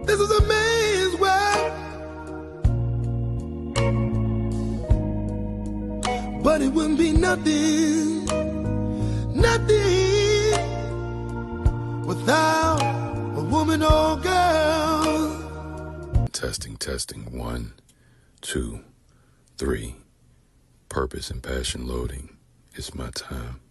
This is a man's world, but it wouldn't be nothing, nothing without a woman or girl. Testing, 1, 2, 3. Purpose and passion loading. It's my time.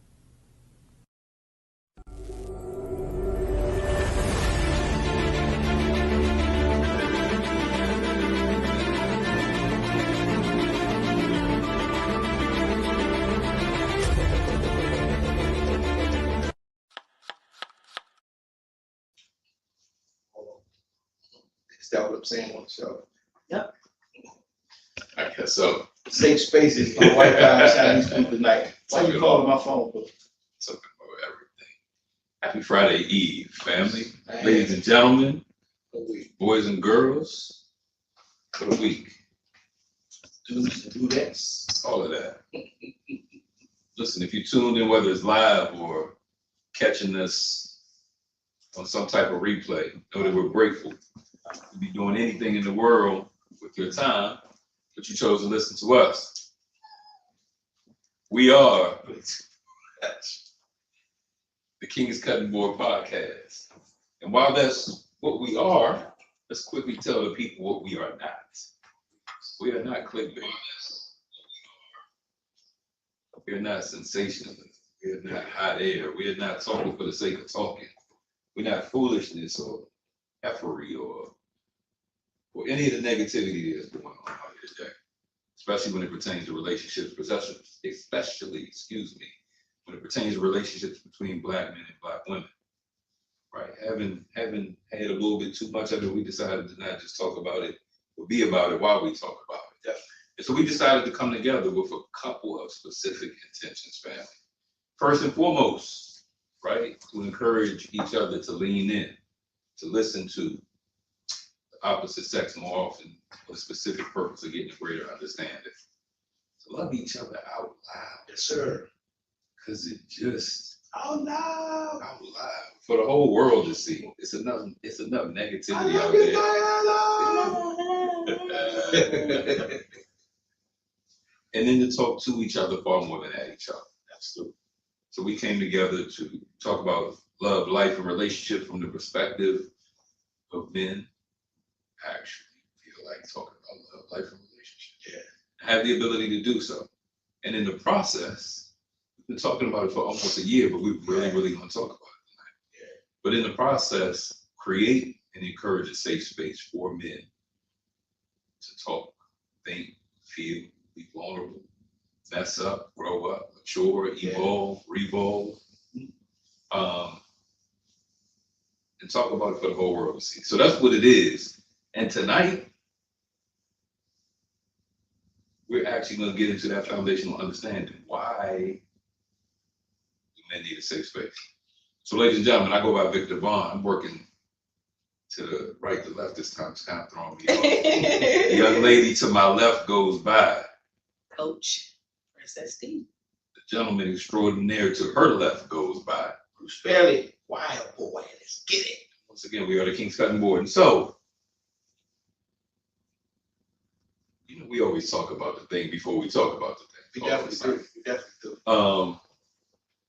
Is that what I'm saying on the show? Yep. I guess so. Safe spaces. My wife guys having these people tonight. Why you calling my phone? Bro? Talking about everything. Happy Friday Eve, family. Man. Ladies and gentlemen, A week. boys and girls, for the week. Do's and dudettes. All of that. Listen, if you tuned in, whether it's live or catching us on some type of replay, know that we're grateful to be doing anything in the world with your time, but you chose to listen to us. We are the King's Cutting Board Podcast. And while that's what we are, let's quickly tell the people what we are not. We are not clickbait. We are not sensationalism. We are not hot air. We are not talking for the sake of talking. We're not foolishness or effery or any of the negativity that's going on out here today, especially when it pertains to relationships, especially, when it pertains to relationships between Black men and Black women. Right? Having had a little bit too much of it, we decided to not just talk about it, but be about it while we talk about it. Yeah. And so we decided to come together with a couple of specific intentions, family. First and foremost, right, to encourage each other to lean in, to listen to the opposite sex more often for the specific purpose of getting a greater understanding. To love each other out loud. Yes, sir. Because it just Oh no. out loud for the whole world to see. It's enough negativity out there. And then to talk to each other far more than at each other. Absolutely. So we came together to talk about love, life, and relationships from the perspective of men actually feel like talking about love, life, and relationships. Yeah. Have the ability to do so. And in the process, we've been talking about it for almost a year, but we really want to talk about it tonight. Yeah. But in the process, create and encourage a safe space for men to talk, think, feel, be vulnerable, mess up, grow up, mature, evolve, revolve, and talk about it for the whole world to see. So that's what it is. And tonight, we're actually going to get into that foundational understanding. Why do men need a safe space? So, ladies and gentlemen, I go by Victor Vaughn. I'm working to the right, to left this time. It's kind of throwing me off. The young lady to my left goes by Coach Princess D. The gentleman extraordinaire to her left goes by Bruce Bailey. Wild boy. Let's get it. Once again, we are the King's Cutting Board. And so, we always talk about the thing before we talk about the thing. We definitely do.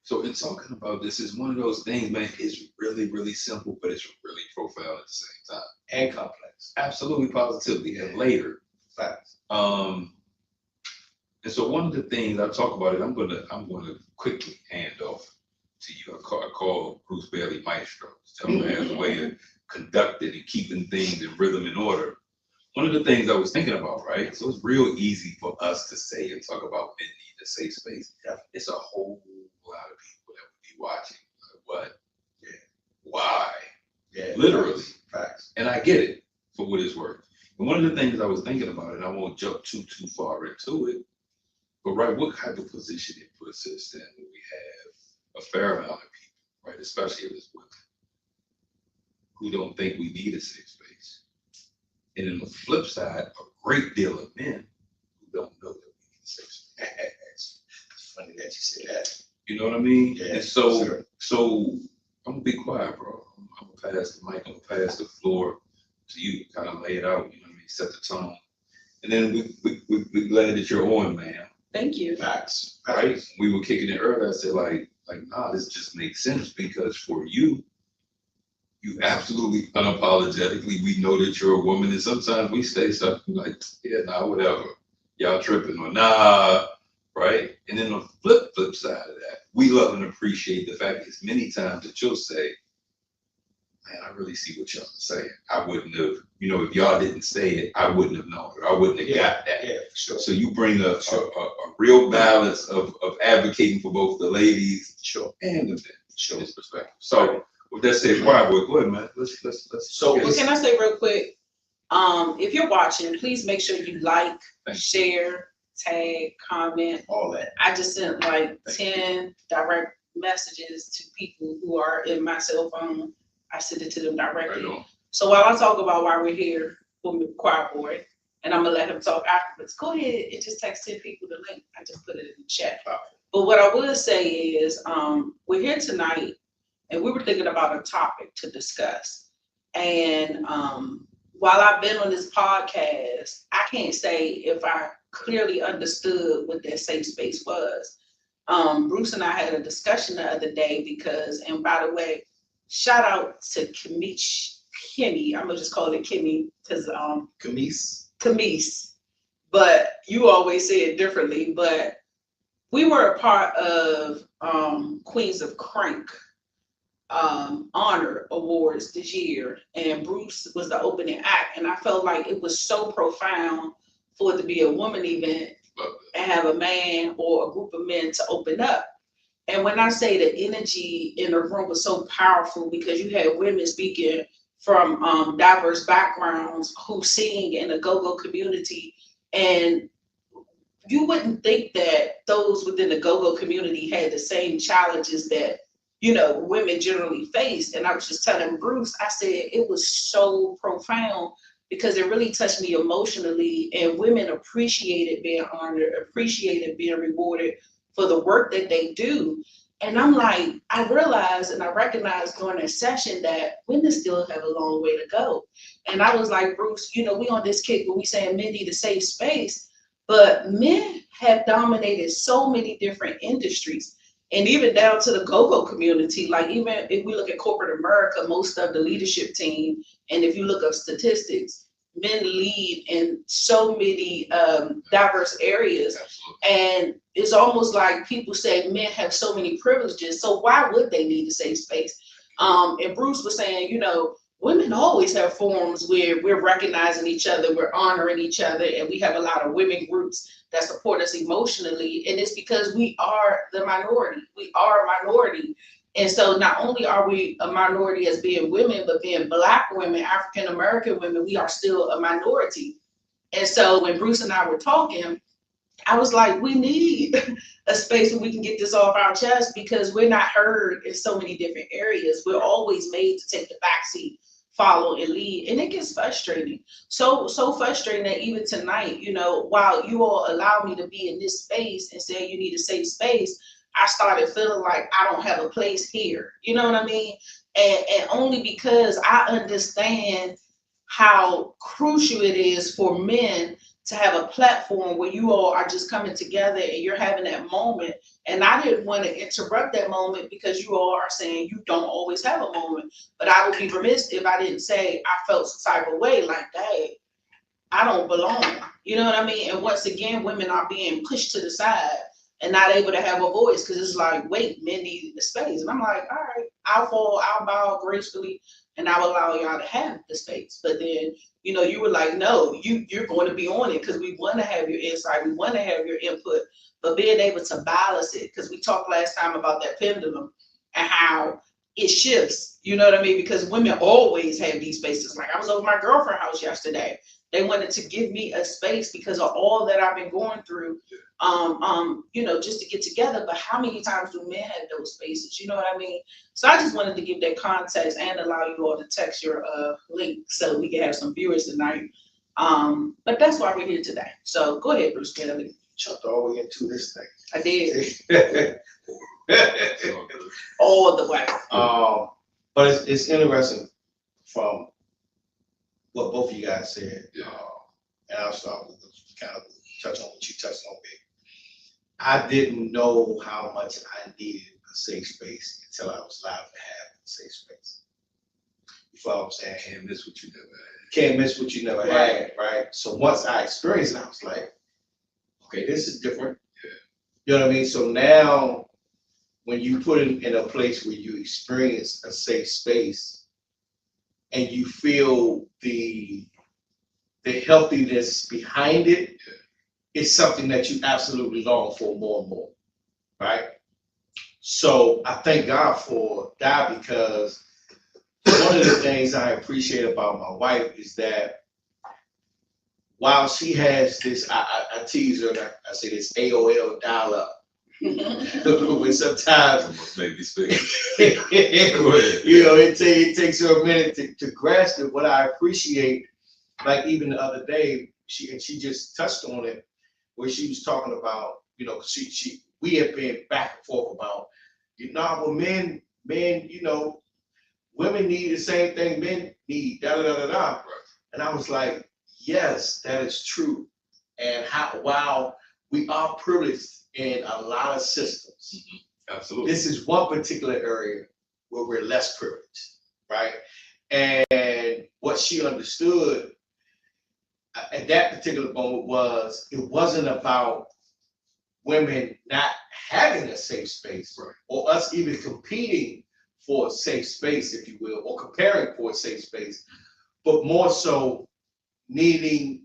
So in talking about this, is one of those things, man, it's really simple, but it's really profound at the same time. And complex. Absolutely, positively, and later. Facts. And so one of the things I talk about it, I'm gonna quickly hand off to you. I call Bruce Bailey Maestro. This gentleman has a way of conducting and keeping things in rhythm and order. One of the things I was thinking about, right? So it's real easy for us to say and talk about men need a safe space. Yeah. It's a whole lot of people that would be watching. Like, what? Yeah. Why? Yeah. Literally. Facts. And I get it for what it's worth. And one of the things I was thinking about, and I won't jump too far into it, but right, what type of position it puts us in when we have a fair amount of people, right, especially as women, who don't think we need a safe space. And on the flip side, a great deal of men who don't know that we need a safe space. It's funny that you say that. You know what I mean? Yeah, and so, sure. so I'm gonna be quiet, bro. I'm gonna pass the mic, I'm gonna pass the floor to you, kind of lay it out, you know what I mean, set the tone. And then we glad that you're on, man. Thank you. Facts. Right? We were kicking it earlier. I said, like, nah, this just makes sense because for you, you absolutely unapologetically, we know that you're a woman, and sometimes we say stuff like, yeah, nah, whatever. Y'all tripping or nah, right? And then the flip side of that, we love and appreciate the fact that many times that you'll say, man, I really see what y'all are saying. I wouldn't have, if y'all didn't say it, I wouldn't have known it. I wouldn't have got that. Yeah, for sure. So you bring a real balance of advocating for both the ladies and the men in this perspective. So with that said, quiet boy, go ahead, man. Let's. So Well, can I say real quick? If you're watching, please make sure you like, share, tag, comment. all that. I just sent like 10 direct messages to people who are in my cell phone. I sent it to them directly. Right on. So while I talk about why we're here for Choir Boy, and I'm gonna let him talk afterwards, go ahead and just text 10 people the link. I just put it in the chat. But what I would say is, we're here tonight, and we were thinking about a topic to discuss. And while I've been on this podcast, I can't say if I clearly understood what that safe space was. Bruce and I had a discussion the other day because, and by the way, shout out to Kimmy. I'm gonna just call it Kimmy because Camise. But you always say it differently. But we were a part of Queens of Crank honor awards this year, and Bruce was the opening act, and I felt like it was so profound for it to be a woman event and have a man or a group of men to open up. And when I say the energy in the room was so powerful because you had women speaking from diverse backgrounds who sing in the go-go community, and you wouldn't think that those within the go-go community had the same challenges that women generally face. And I was just telling Bruce, I said it was so profound because it really touched me emotionally, and women appreciated being honored, appreciated being rewarded for the work that they do. And I'm like, I realized and I recognized during that session that women still have a long way to go. And I was like, Bruce, we on this kick when we saying men need a safe space, but men have dominated so many different industries. And even down to the go-go community, like even if we look at corporate America, most of the leadership team, and if you look up statistics, men lead in so many diverse areas. And it's almost like people say men have so many privileges, so why would they need a safe space? And Bruce was saying, women always have forums where we're recognizing each other, we're honoring each other, and we have a lot of women groups that support us emotionally. And it's because we are the minority. We are a minority. And so not only are we a minority as being women, but being Black women, African-American women, we are still a minority. And so when Bruce and I were talking, I was like, we need a space where we can get this off our chest because we're not heard in so many different areas. We're always made to take the backseat, follow and lead, and it gets frustrating. So frustrating that even tonight, while you all allow me to be in this space and say you need a safe space, I started feeling like I don't have a place here. You know what I mean? And only because I understand how crucial it is for men to have a platform where you all are just coming together and you're having that moment. And I didn't want to interrupt that moment because you all are saying you don't always have a moment. But I would be remiss if I didn't say I felt some type of way like, hey, I don't belong. You know what I mean? And once again, women are being pushed to the side and not able to have a voice because it's like, wait, men need the space. And I'm like, all right, I'll fall, I'll bow gracefully, and I'll allow y'all to have the space. But then, you were like, no, you're going to be on it because we want to have your insight, we want to have your input, but being able to balance it, because we talked last time about that pendulum and how it shifts, you know what I mean? Because women always have these spaces. Like I was over my girlfriend's house yesterday. They wanted to give me a space because of all that I've been going through, just to get together. But how many times do men have those spaces? You know what I mean? So I just wanted to give that context and allow you all to text your link so we can have some viewers tonight. But that's why we're here today. So go ahead, Bruce Kelly. Jumped all the way into this thing. I did. All the way. But it's interesting from what both of you guys said. Yeah. And I'll start with kind of touch on what you touched on, Big. I didn't know how much I needed a safe space until I was allowed to have a safe space. You follow what I'm saying? Can't miss what you never had. Can't miss what you never had, right? So once I experienced it, I was like, okay, this is different. Yeah. You know what I mean? So now when you put it in a place where you experience a safe space and you feel the healthiness behind it, it's something that you absolutely long for more and more, right? So I thank God for that, because one of the things I appreciate about my wife is that while she has this, I tease her and I say this AOL dial-up, when sometimes Almost made me speak. you know, it takes her a minute to grasp it. What I appreciate, like even the other day, she just touched on it, where she was talking about, you know, we have been back and forth about, well, men, you know, women need the same thing men need, da da da da da. And I was like, yes, that is true. And while we are privileged in a lot of systems, Absolutely. this is one particular area where we're less privileged, right? And what she understood at that particular moment was, it wasn't about women not having a safe space, right, or us even competing for a safe space, if you will, or comparing for a safe space, but more so needing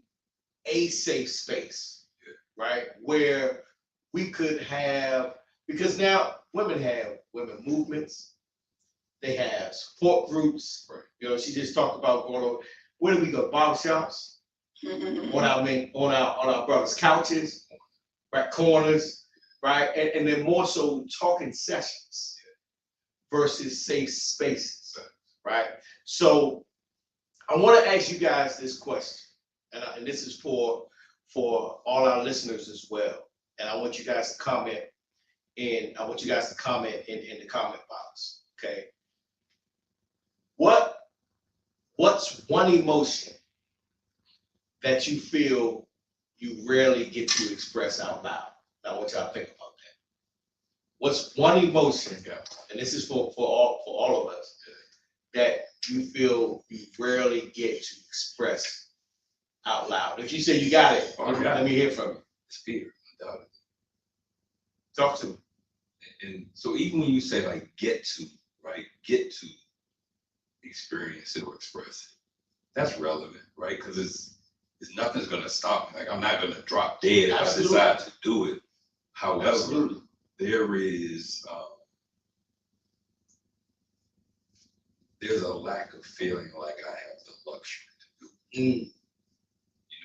a safe space, right? Where we could have, because now women have women movements, they have support groups. right. You know, she just talked about going over, where do we go? Barbershops, on our brothers' couches, right? Corners, right? And then more so talking sessions versus safe spaces, right? So I want to ask you guys this question, and this is for all our listeners as well. And I want you guys to comment in the comment box. Okay. What's one emotion that you feel you rarely get to express out loud? Now, I want y'all to think about that. What's one emotion, and this is for all of us, that you feel you rarely get to express out loud? If you say you got it, let me hear from you. It's fear, undoubtedly. Talk to me. And so even when you say like get to experience it or express it, that's relevant, right? Because it's nothing's gonna stop me. Like, I'm not gonna drop dead if I decide to do it. However, there is there's a lack of feeling like I have the luxury to do it. You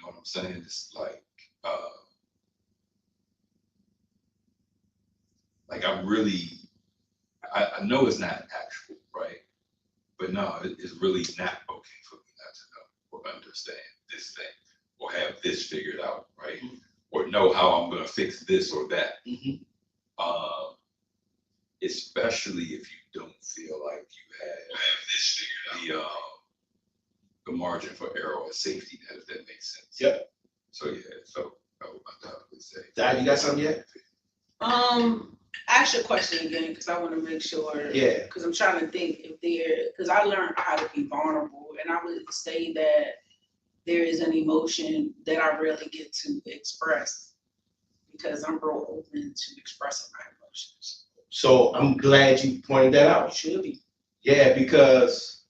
know what I'm saying? It's like I'm really, I know it's not actual, right? But no, it's really not okay for me not to know or understand this thing or have this figured out, right? Or know how I'm gonna fix this or that. Especially if you don't feel like you have this figured out. The margin for error or safety net, if that makes sense. Yep. So yeah, so I would undoubtedly say. Dad, you got something yet? Ask your question again, because I want to make sure. Yeah. Because I'm trying to think because I learned how to be vulnerable, and I would say that there is an emotion that I rarely get to express because I'm real open to expressing my emotions. So I'm glad you pointed that out. It should be. Yeah, because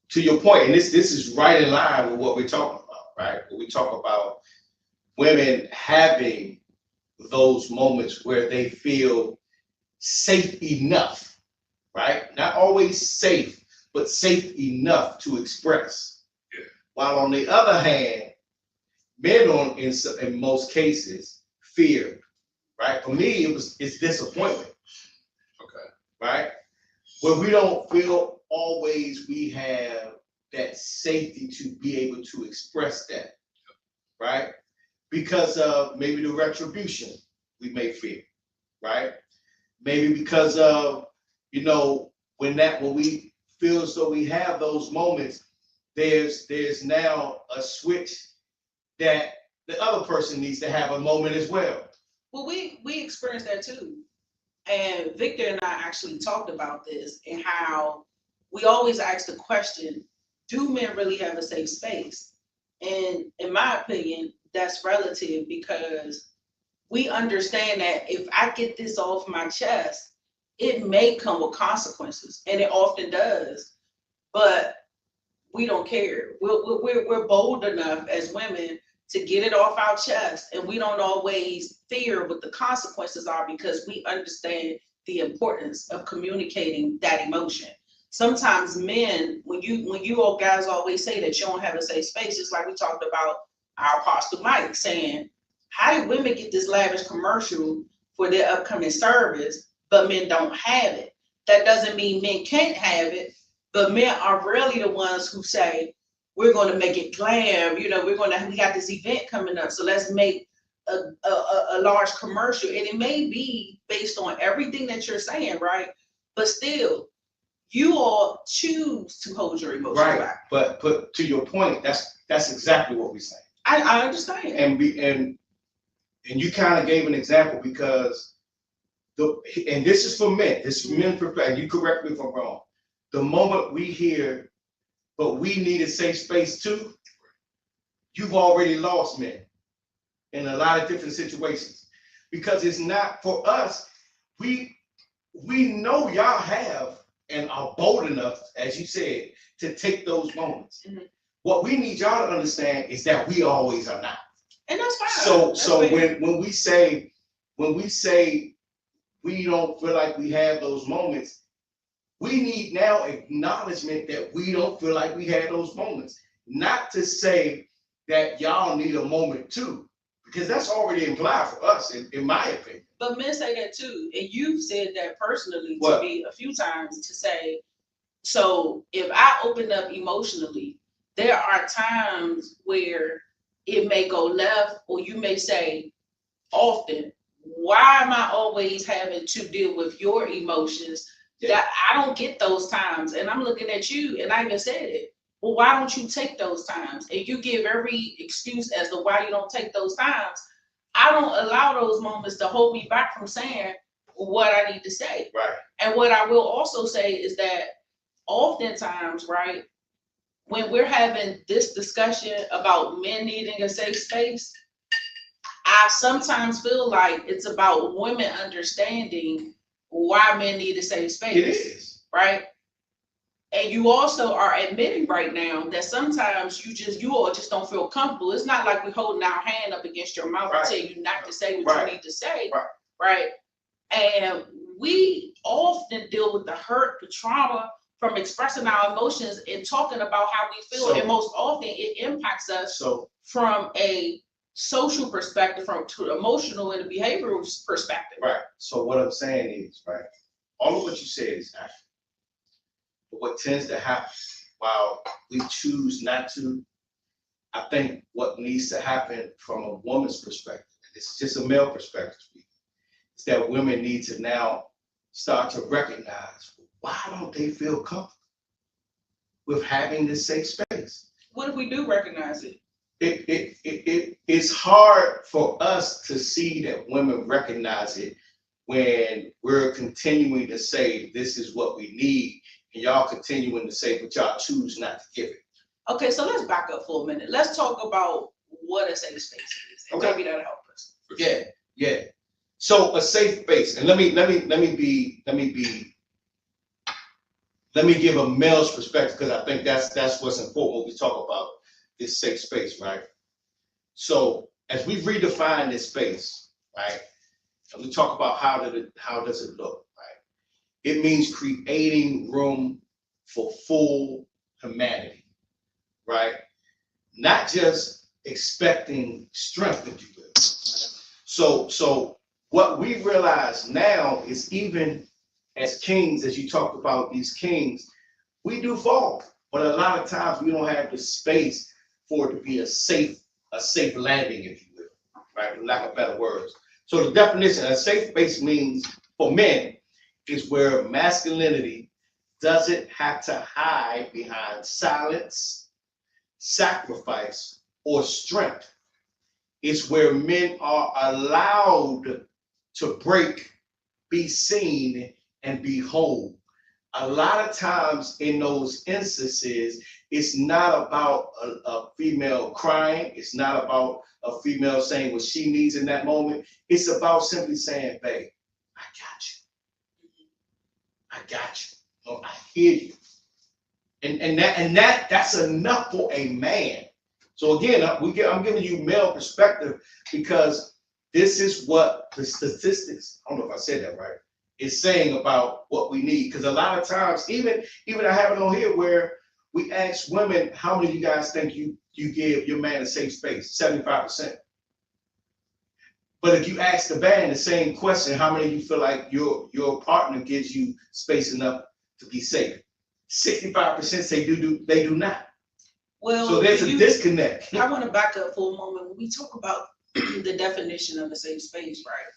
to your point, and this is right in line with what we're talking about, right? When we talk about women having those moments where they feel safe enough, right? Not always safe, but safe enough to express. Yeah. While on the other hand, men in most cases fear, right? For me, it's disappointment. Okay. Right? Where we don't feel always we have that safety to be able to express that, right? Because of maybe the retribution we may fear, right? Maybe because of, when we feel as though we have those moments, there's now a switch that the other person needs to have a moment as well. Well, we experienced that too. And Victor and I actually talked about this and how we always ask the question, do men really have a safe space? And in my opinion, that's relative because we understand that if I get this off my chest, it may come with consequences, and it often does. But we don't care. We're bold enough as women to get it off our chest, and we don't always fear what the consequences are because we understand the importance of communicating that emotion. Sometimes men, when you all guys always say that you don't have a safe space, just like we talked about our Apostle Mike saying, how do women get this lavish commercial for their upcoming service, but men don't have it? That doesn't mean men can't have it, but men are rarely the ones who say, we're going to make it glam. We got this event coming up, so let's make a large commercial. And it may be based on everything that you're saying, right? But still, you all choose to hold your emotions back. But to your point, that's exactly what we're saying. I understand. And you kind of gave an example because and this is for men. This is men perspective. You correct me if I'm wrong. The moment we hear, but we need a safe space too, you've already lost men in a lot of different situations because it's not for us. We know y'all have and are bold enough, as you said, to take those moments. Mm-hmm. What we need y'all to understand is that we always are not. And that's fine. So when we say we don't feel like we have those moments, we need now acknowledgement that we don't feel like we had those moments. Not to say that y'all need a moment too, because that's already implied for us, in my opinion. But men say that too, and you've said that personally to me a few times to say, so if I open up emotionally, there are times where it may go left, or you may say often, why am I always having to deal with your emotions? That I don't get those times. And I'm looking at you, and I even said it. Well, why don't you take those times? And you give every excuse as to why you don't take those times. I don't allow those moments to hold me back from saying what I need to say. Right. And what I will also say is that oftentimes, right, when we're having this discussion about men needing a safe space, I sometimes feel like it's about women understanding why men need a safe space. It is. Right? And you also are admitting right now that sometimes you all just don't feel comfortable. It's not like we're holding our hand up against your mouth and telling you not to say what you need to say. Right? And we often deal with the hurt, the trauma from expressing our emotions and talking about how we feel. And most often it impacts us from a social perspective, from to emotional and a behavioral perspective. Right. So what I'm saying is, right, all of what you said is accurate. But what tends to happen while we choose not to, I think what needs to happen from a woman's perspective, and this is just a male perspective, is that women need to now start to recognize, why don't they feel comfortable with having this safe space? What if we do recognize it? It's hard for us to see that women recognize it when we're continuing to say this is what we need, and y'all continuing to say, but y'all choose not to give it. Okay, so let's back up for a minute. Let's talk about what a safe space is, and maybe that'll help us. Yeah. So a safe space, and let me give a male's perspective, because I think that's what's important when we talk about this safe space, right? So as we redefine this space, right, and we talk about how does it look, right? It means creating room for full humanity, right? Not just expecting strength, if you will. So what we realize now is, even as kings, as you talked about these kings, we do fall, but a lot of times we don't have the space for it to be a safe landing, if you will, right? For lack of better words. So the definition of a safe space means, for men, is where masculinity doesn't have to hide behind silence, sacrifice, or strength. It's where men are allowed to break, be seen, and be whole. A lot of times in those instances, it's not about a female crying. It's not about a female saying what she needs in that moment. It's about simply saying, babe, I got you. I got you. Oh, I hear you. That's enough for a man. So again, I'm giving you male perspective because this is what the statistics, I don't know if I said that right, is saying about what we need. Because a lot of times, even I have it on here where we ask women, how many of you guys think you give your man a safe space? 75%. But if you ask the man the same question, how many of you feel like your partner gives you space enough to be safe? 65% say they do not. Well, so there's a disconnect. I want to back up for a moment. When we talk about the definition of a safe space, right?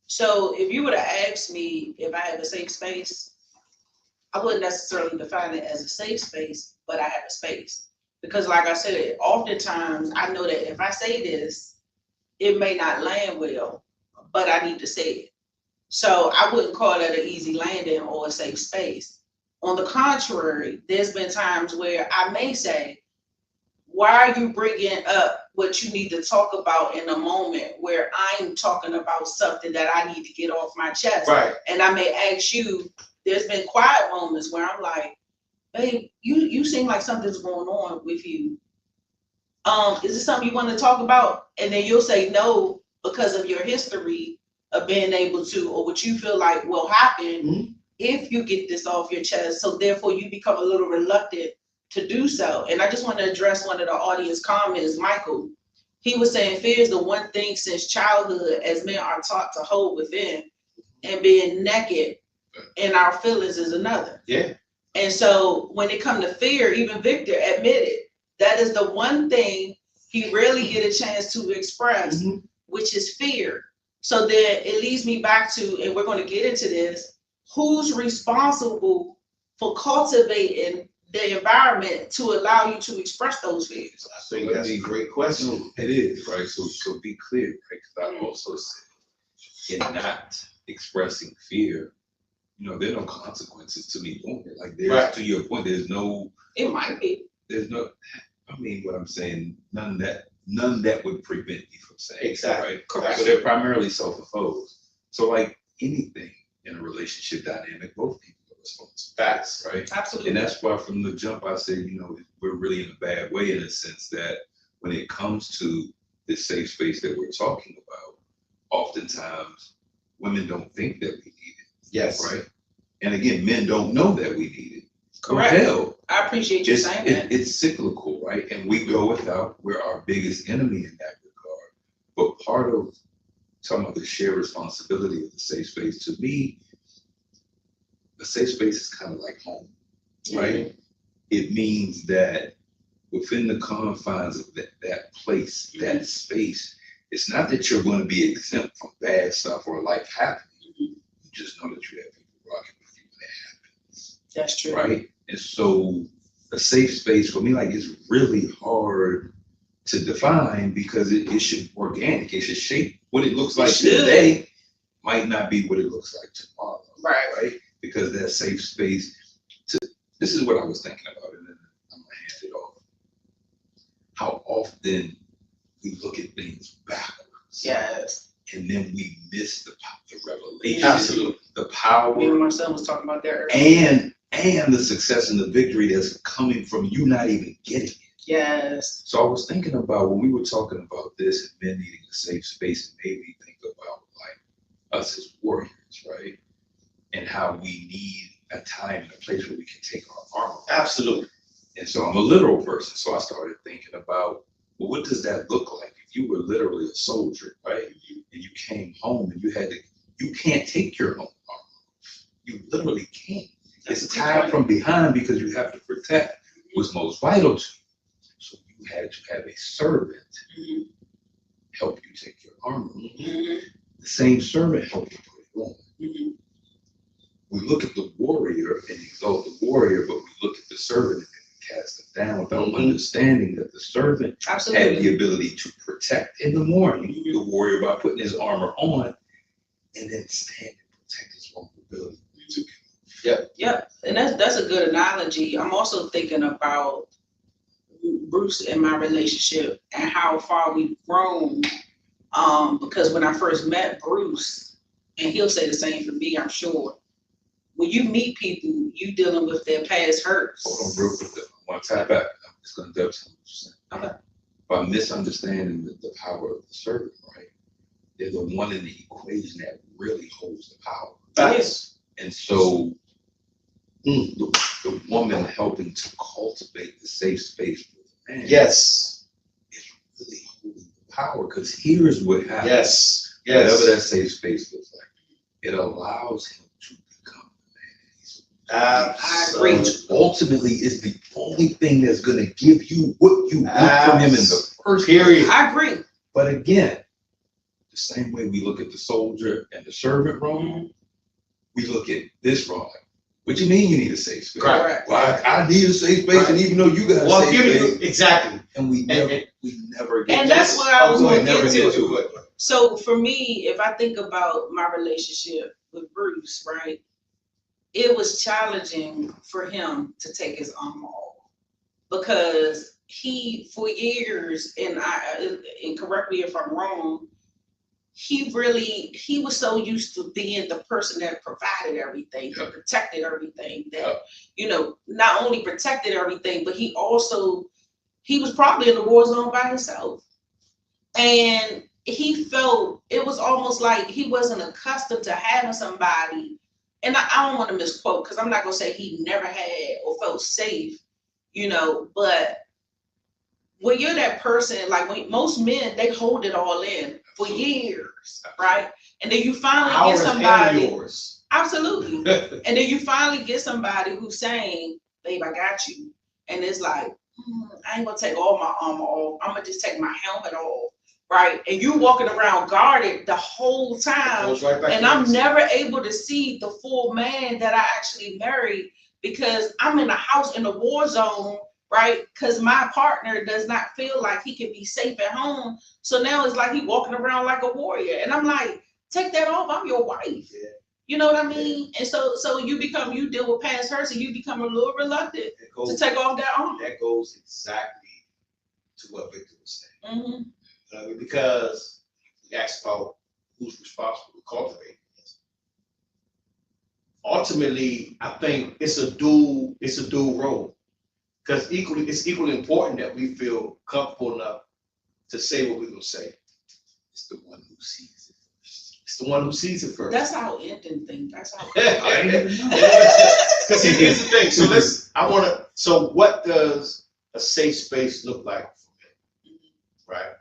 So if you were to ask me if I have a safe space, I wouldn't necessarily define it as a safe space, but I have a space. Because like I said, oftentimes I know that if I say this, it may not land well, but I need to say it. So I wouldn't call that an easy landing or a safe space. On the contrary, there's been times where I may say, why are you bringing up what you need to talk about in a moment where I'm talking about something that I need to get off my chest? Right. And I may ask you, there's been quiet moments where I'm like, babe, you seem like something's going on with you. Is this something you want to talk about? And then you'll say no because of your history of being able to, or what you feel like will happen if you get this off your chest. So therefore you become a little reluctant to do so. And I just want to address one of the audience comments, Michael. He was saying fear is the one thing since childhood as men are taught to hold within, and being naked in our feelings is another. Yeah. And so when it comes to fear, even Victor admitted that is the one thing he rarely get a chance to express, which is fear. So then it leads me back to, and we're going to get into this, who's responsible for cultivating the environment to allow you to express those fears? I think that's a great question. It is, right? So be clear, right? Because I also said in not expressing fear, there are no consequences to me doing it. Like there's, to your point, there's no. It might be. There's no. I mean, what I'm saying, none that would prevent me from saying. Exactly. Right? Correct. So they're primarily self-imposed. So like anything in a relationship dynamic, both people are responsible. Facts. Right. Absolutely. And that's why from the jump I said, we're really in a bad way in a sense that when it comes to this safe space that we're talking about, oftentimes women don't think that we need it. Yes. Right. And again, men don't know that we need it. Correct. Hell, I appreciate you saying that. It's cyclical, right? And we go without, we're our biggest enemy in that regard. But part of talking about the shared responsibility of the safe space, to me, the safe space is kind of like home, right? It means that within the confines of that place, that space, it's not that you're going to be exempt from bad stuff or life happening. You just know that you have people rocking with you when it happens. That's true. Right? And so a safe space for me, like, is really hard to define because it should organic. It should shape what it looks like today might not be what it looks like tomorrow. Right? Because that safe space this is what I was thinking about, and then I'm gonna hand it off. How often we look at things backwards. Yes. And then we miss the revelation. Absolutely. The power. Me and my son was talking about that earlier. And the success and the victory that's coming from you not even getting it. Yes. So I was thinking about when we were talking about this and men needing a safe space, it made me think about like us as warriors, right? And how we need a time and a place where we can take our armor off. Absolutely. And so I'm a literal person. So I started thinking about, well, what does that look like? If you were literally a soldier, right? And you came home and you can't take your own armor off. You literally can't. It's tied from behind because you have to protect what's most vital to you. So you had to have a servant help you take your armor off. The same servant helped you put it on. we look at the warrior and exalt the warrior, but we look at the servant and cast him down without understanding that the servant had the ability to protect. In the morning, the warrior by putting his armor on and then stand and protect his vulnerability. Yep. And that's a good analogy. I'm also thinking about Bruce and my relationship and how far we've grown. Because when I first met Bruce, and he'll say the same for me, I'm sure. When you meet people, you dealing with their past hurts. Hold on, real quick. One time back, I'm just going to double something you're saying. Okay. By misunderstanding the power of the servant, right? They're the one in the equation that really holds the power. Yes. And so the woman helping to cultivate the safe space for the man. Yes. Is really holding the power, because here's what happens. Yes. Whatever that safe space looks like, it allows him to become the man. I agree. Which ultimately is the only thing that's going to give you what you want from him in the first period. I agree. But again, the same way we look at the soldier and the servant role, we look at this role. What you mean you need a safe space? Right. Well, I need a safe space, and even though you got a safe space, exactly. And we never get. And that's what I was going to get to. It. So for me, if I think about my relationship with Bruce, right, it was challenging for him to take his arm off, because he, for years, and correct me if I'm wrong, he was so used to being the person that provided everything, that protected everything, that, not only protected everything, but he was probably in the war zone by himself. And he felt, it was almost like he wasn't accustomed to having somebody, and I don't want to misquote, because I'm not going to say he never had or felt safe, but when you're that person, like when most men, they hold it all in for years, right? And then you finally get somebody. Absolutely. And then you finally get somebody who's saying, babe, I got you. And it's like, I ain't gonna take all my armor off. I'm gonna just take my helmet off, right? And you walking around guarded the whole time. And I'm never able to see the full man that I actually married, because I'm in a house in a war zone, right? Because my partner does not feel like he can be safe at home. So now it's like he walking around like a warrior. And I'm like, take that off. I'm your wife. Yeah. You know what I mean? And so you deal with past hurts, and you become a little reluctant to take off that armor. That goes exactly to what Victor was saying. Because we asked about who's responsible for cultivating this. Ultimately, I think it's a dual role. Because it's equally important that we feel comfortable enough to say what we're going to say. It's the one who sees it first. It's the one who sees it first. That's how Endon thinks. That's how. Because here's the thing. So what does a safe space look like for him? Right?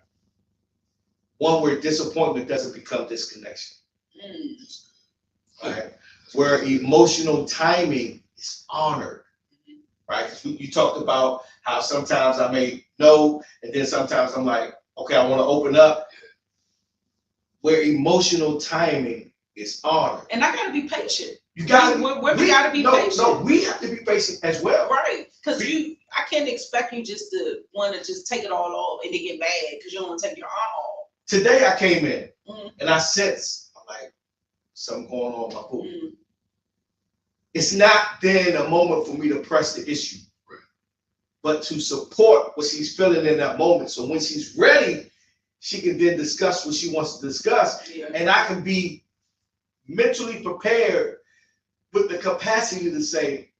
One where disappointment doesn't become disconnection. Right? Where emotional timing is honored. Right? Because you talked about how sometimes I may know, and then sometimes I'm like, okay, I want to open up. Where emotional timing is honored. And I got to be patient. You got to. We got to be patient. No, we have to be patient as well. Right? Because I can't expect you just to want to just take it all off and then get mad because you don't want to take your arm off. Today I came in and I sensed, I'm like, something going on in my pool. It's not then a moment for me to press the issue, but to support what she's feeling in that moment. So when she's ready, she can then discuss what she wants to discuss. And I can be mentally prepared with the capacity to say,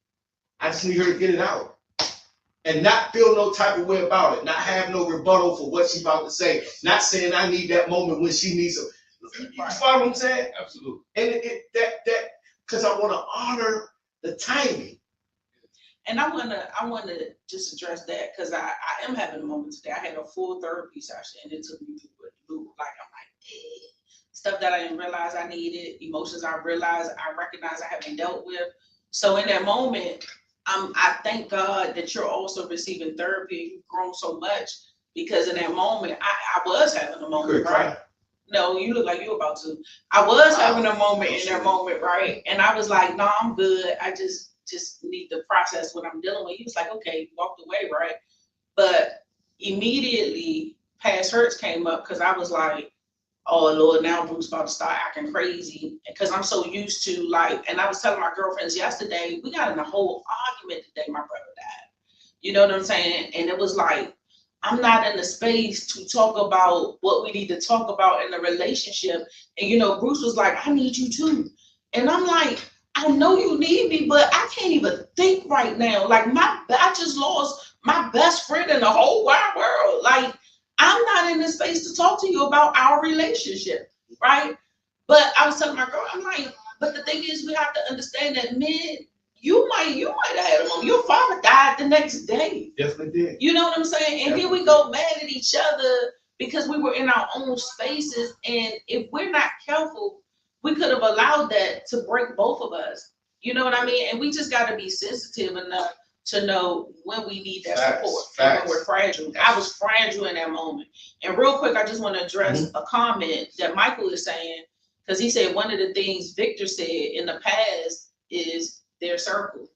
I just need her to get it out. And not feel no type of way about it. Not have no rebuttal for what she's about to say. Not saying I need that moment when she needs it. You follow what I'm saying? Absolutely. And that because I want to honor the timing. And I wanna just address that, because I am having a moment today. I had a full therapy session, and it took me through a loop. Like, I'm like, stuff that I didn't realize I needed, emotions I realized I recognize I haven't dealt with. So in that moment, I thank God that you're also receiving therapy. You've grown so much, because in that moment I was having a moment, right? No, you look like you about to. I was having a moment in that moment, right? And I was like, no, I'm good. I just need to process what I'm dealing with. He was like, okay, walked away, right? But immediately past hurts came up because I was like, oh Lord, now Bruce about to start acting crazy. Because I'm so used to like, and I was telling my girlfriends yesterday, we got in a whole argument the day my brother died. You know what I'm saying? And it was like, I'm not in the space to talk about what we need to talk about in the relationship. And you know, Bruce was like, I need you too. And I'm like, I know you need me, but I can't even think right now. Like I just lost my best friend in the whole wide world. Like I'm not in the space to talk to you about our relationship, right? But I was telling my girl, I'm like, but the thing is, we have to understand that men, you might have had a moment. Your father died the next day. Definitely did. You know what I'm saying? And then we go mad at each other because we were in our own spaces. And if we're not careful, we could have allowed that to break both of us. You know what I mean? And we just got to be sensitive enough to know when we need that support and when we're fragile. I was fragile in that moment. And real quick, I just want to address a comment that Michael is saying, because he said one of the things Victor said in the past is their circle.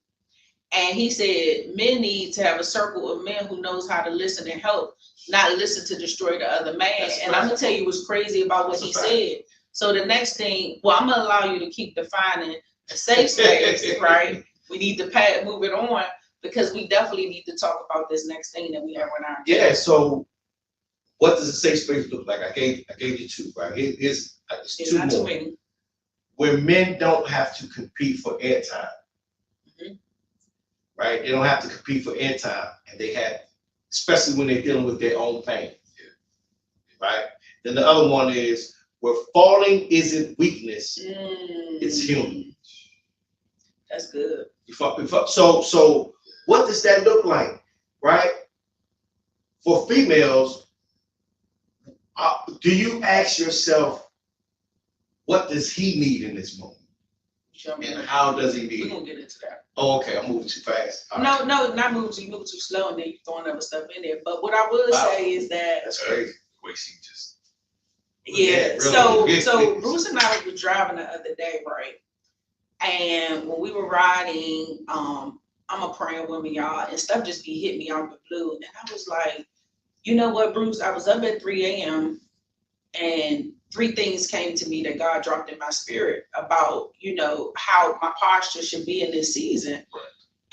And he said men need to have a circle of men who knows how to listen and help, not listen to destroy the other man. And I'm gonna tell you what's crazy about what he said. So the next thing, well, I'm gonna allow you to keep defining a safe space, right? We need to move it on because we definitely need to talk about this next thing that we have on our Yeah. So what does a safe space look like? I gave you two, right? It's two not too more. many. Where men don't have to compete for airtime. Right? They don't have to compete for airtime, and they have, especially when they're dealing with their own pain. Right? Then the other one is where falling isn't weakness, it's human. That's good. So what does that look like? Right? For females, do you ask yourself, what does he need in this moment? And how does he need? We're gonna get into that. Oh, okay, I'm moving too fast. No, not moving. You move too slow, and then you're throwing other stuff in there. But what I would say is that that's crazy. The way she just really. So Bruce and I were driving the other day, right? And when we were riding, I'm a praying woman, y'all, and stuff just be hitting me out the blue. And I was like, you know what, Bruce? I was up at 3 a.m. and 3 things came to me that God dropped in my spirit about, you know, how my posture should be in this season. Right.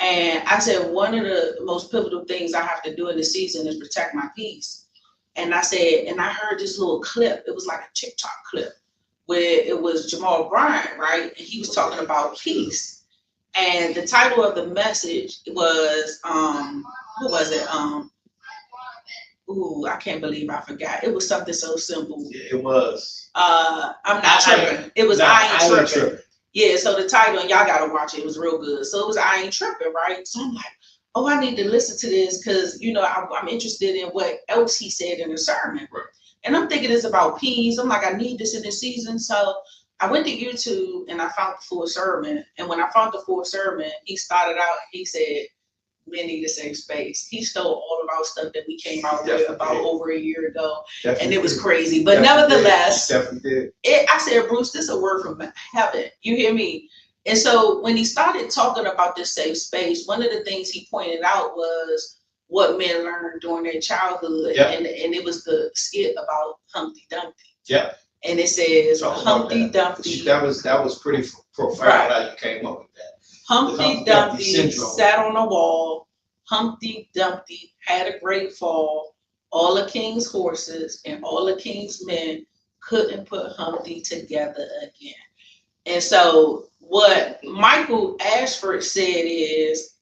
And I said, one of the most pivotal things I have to do in this season is protect my peace. And I said, and I heard this little clip. It was like a TikTok clip where it was Jamal Bryant, right? And he was talking about peace. And the title of the message was, what was it? Ooh, I can't believe I forgot. It was something so simple. Yeah, it was. I'm not tripping. It was I Ain't Tripping. Yeah, so the title, and y'all gotta watch it. It was real good. So it was I Ain't Tripping, right? So I'm like, oh, I need to listen to this because, you know, I'm interested in what else he said in the sermon. Right. And I'm thinking it's about peace. I'm like, I need this in this season. So I went to YouTube and I found the full sermon. And when I found the full sermon, he started out, he said, men need a safe space. He stole all of our stuff that we came out with about over a year ago. And it was crazy. But nevertheless, I said, Bruce, this is a word from heaven. You hear me? And so when he started talking about this safe space, one of the things he pointed out was what men learned during their childhood. Yep. And it was the skit about Humpty Dumpty. Yeah. And it says Humpty Dumpty. That was pretty profound how you came up with that. Humpty Dumpty sat on a wall. Humpty Dumpty had a great fall. All the king's horses and all the king's men couldn't put Humpty together again. And so what Michael Ashford said is,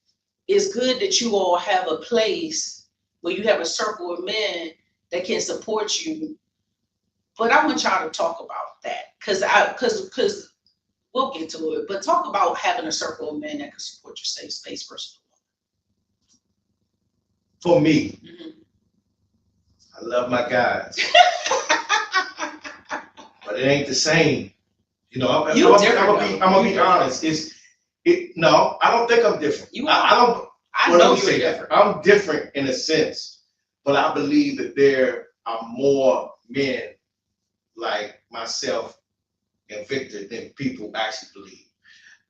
it's good that you all have a place where you have a circle of men that can support you. But I want y'all to talk about that because we'll get to it. But talk about having a circle of men that can support your safe space first of all. For me, I love my guys, but it ain't the same. You know, I'm gonna be honest. No, I don't think I'm different. I know you're different. I'm different in a sense, but I believe that there are more men like myself and Victor than people actually believe.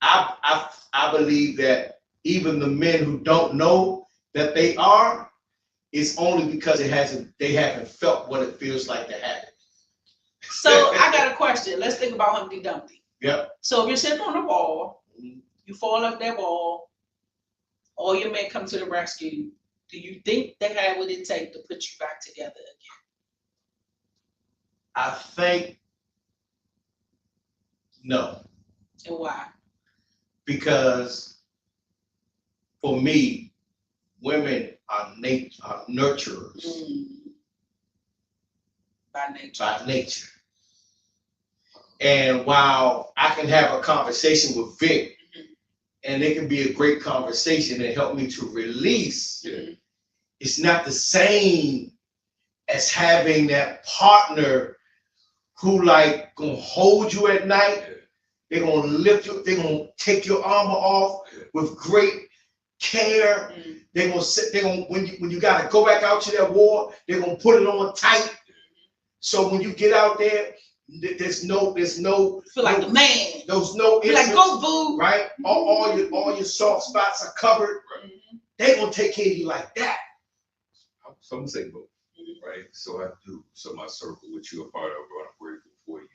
I believe that even the men who don't know that they are, it's only because they haven't felt what it feels like to have it. So I got a question. Let's think about Humpty Dumpty. Yep. So if you're sitting on a wall, you fall off that wall, all your men come to the rescue. Do you think they had what it takes to put you back together again? I think no. And why? Because for me, women are nurturers By nature. by nature. And while I can have a conversation with Vic, and it can be a great conversation and help me to release, it's not the same as having that partner who like gonna hold you at night. They're gonna lift you, they're gonna take your armor off with great care. They're gonna when you gotta go back out to that war, they're gonna put it on tight. So when you get out there, there's no feel like the man. There's no feel like go boo. Right? All your soft spots are covered. They're gonna take care of you like that. So I'm gonna say both, right? So I do. So my circle, which you're a part of, I'm grateful for you.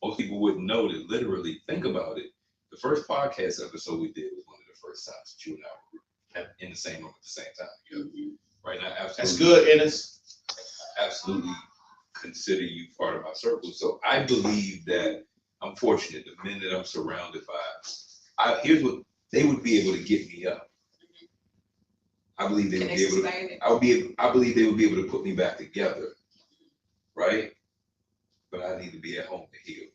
Most people wouldn't know that. Literally, think about it. The first podcast episode we did was one of the first times that you and I were in the same room at the same time. Right now, absolutely. That's good, Ennis. Absolutely consider you part of my circle. So I believe that I'm fortunate. The men that I'm surrounded by, here's what they would be able to get me up. I believe they would be able to. I believe they would be able to put me back together, right? But I need to be at home to heal.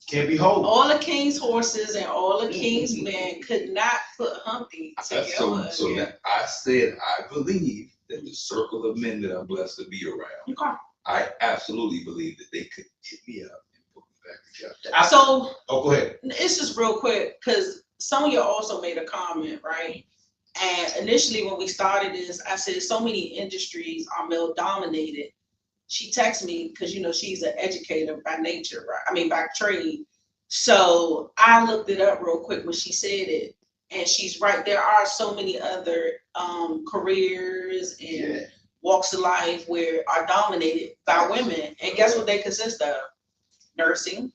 Can't be whole. All the king's horses and all the king's men could not put Humpty together. So that I said I believe that the circle of men that I'm blessed to be around, I absolutely believe that they could get me up and put me back together. So, go ahead. It's just real quick because Sonia also made a comment, right? And initially when we started this, I said so many industries are male dominated. She texted me because she's an educator by nature, right? I mean by trade. So I looked it up real quick when she said it, and she's right. There are so many other careers and walks of life where are dominated by women. And guess what they consist of? Nursing,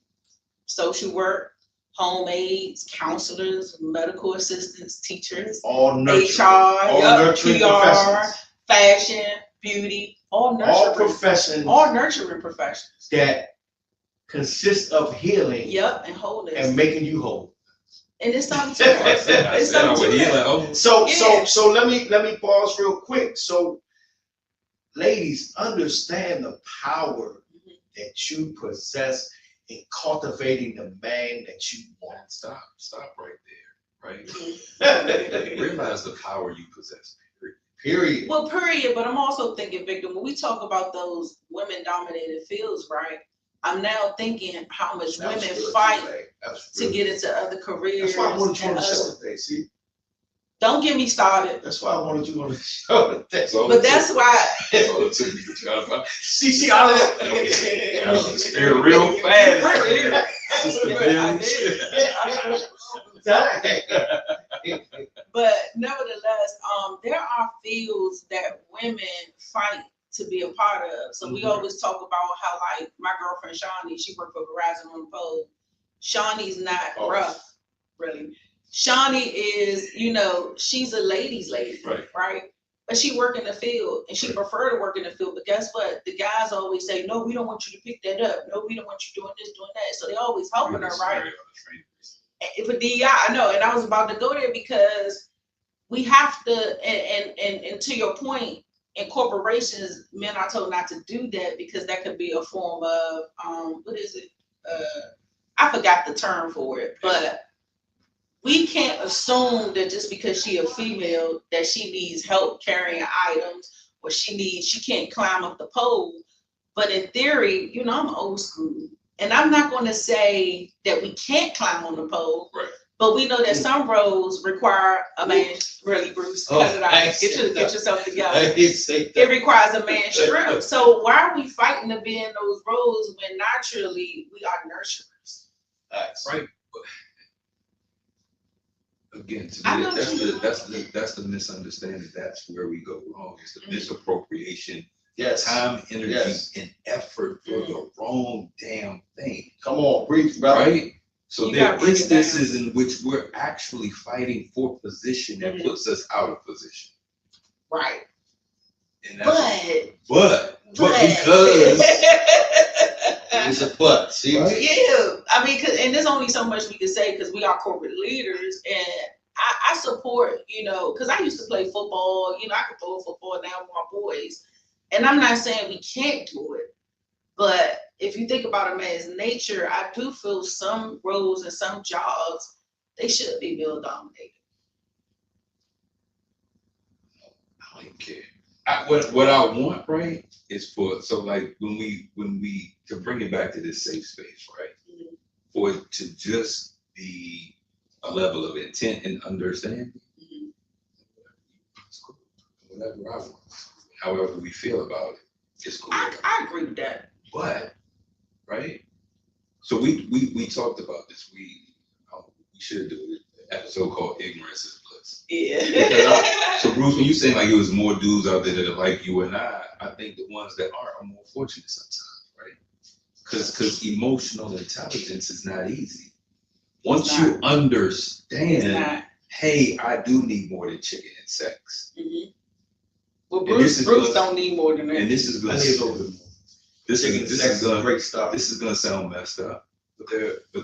social work, home aides, counselors, medical assistants, teachers, all nurturing, HR, PR, fashion, beauty, all nurturing professions that consist of healing. And wholeness and making you whole. And it's not So let me pause real quick. So ladies, understand the power that you possess in cultivating the man that you want. Stop right there, right? Realize the power you possess. Period. Well, period. But I'm also thinking, Victor, when we talk about those women-dominated fields, right? I'm now thinking how much women fight to get into other careers. That's why I wanted you on the show today. See. Don't get me started. That's why I wanted you on the show today. But that's why. See, all of that. They're real fast. But nevertheless, there are fields that women fight to be a part of. So we always talk about how, like, my girlfriend Shawnee, she worked for Verizon on the pole. Shawnee's not rough, really. Shawnee is, she's a ladies' lady, right? But she work in the field, and she prefer to work in the field. But guess what? The guys always say, no, we don't want you to pick that up. No, we don't want you doing this, doing that. So they always helping her, right? For DEI, I know. And I was about to go there because we have to, and to your point, in corporations, men are told not to do that because that could be a form of, what is it? I forgot the term for it, but we can't assume that just because she a female that she needs help carrying items or she can't climb up the pole. But in theory, I'm old school. And I'm not going to say that we can't climb on the pole, But we know that some roles require a man, really, Bruce, cut it out. Get yourself together. It requires a man's strength. So why are we fighting to be in those roles when naturally we are nurturers? Right. Again, to me, that's the misunderstanding. That's where we go wrong. It's the misappropriation. Yes. Time, energy, Yes. and effort for the wrong damn thing. Come on, brief, brother. Right? So there are instances in which we're actually fighting for position that puts us out of position. Right. And that's but because it's a but. See? Right? Yeah. I mean, and there's only so much we can say because we are corporate leaders, and I support, because I used to play football. I can throw a football now with my boys. And I'm not saying we can't do it, but if you think about a man's nature, I do feel some roles and some jobs, they should be male dominated. I don't even care. What I want, right, is for, so like when we to bring it back to this safe space, right, for it to just be a level of intent and understanding, whatever I want. However we feel about it, it's cool. I agree with that. But, right? So we talked about this. We should do an episode called "Ignorance is Bliss." Yeah. So Bruce, when you saying like it was more dudes out there that are like you and I think the ones that are more fortunate sometimes, right? Because emotional intelligence is not easy. Once you understand, hey, I do need more than chicken and sex. Mm-hmm. Well, Bruce don't need more than that. And this is going to sound messed up, but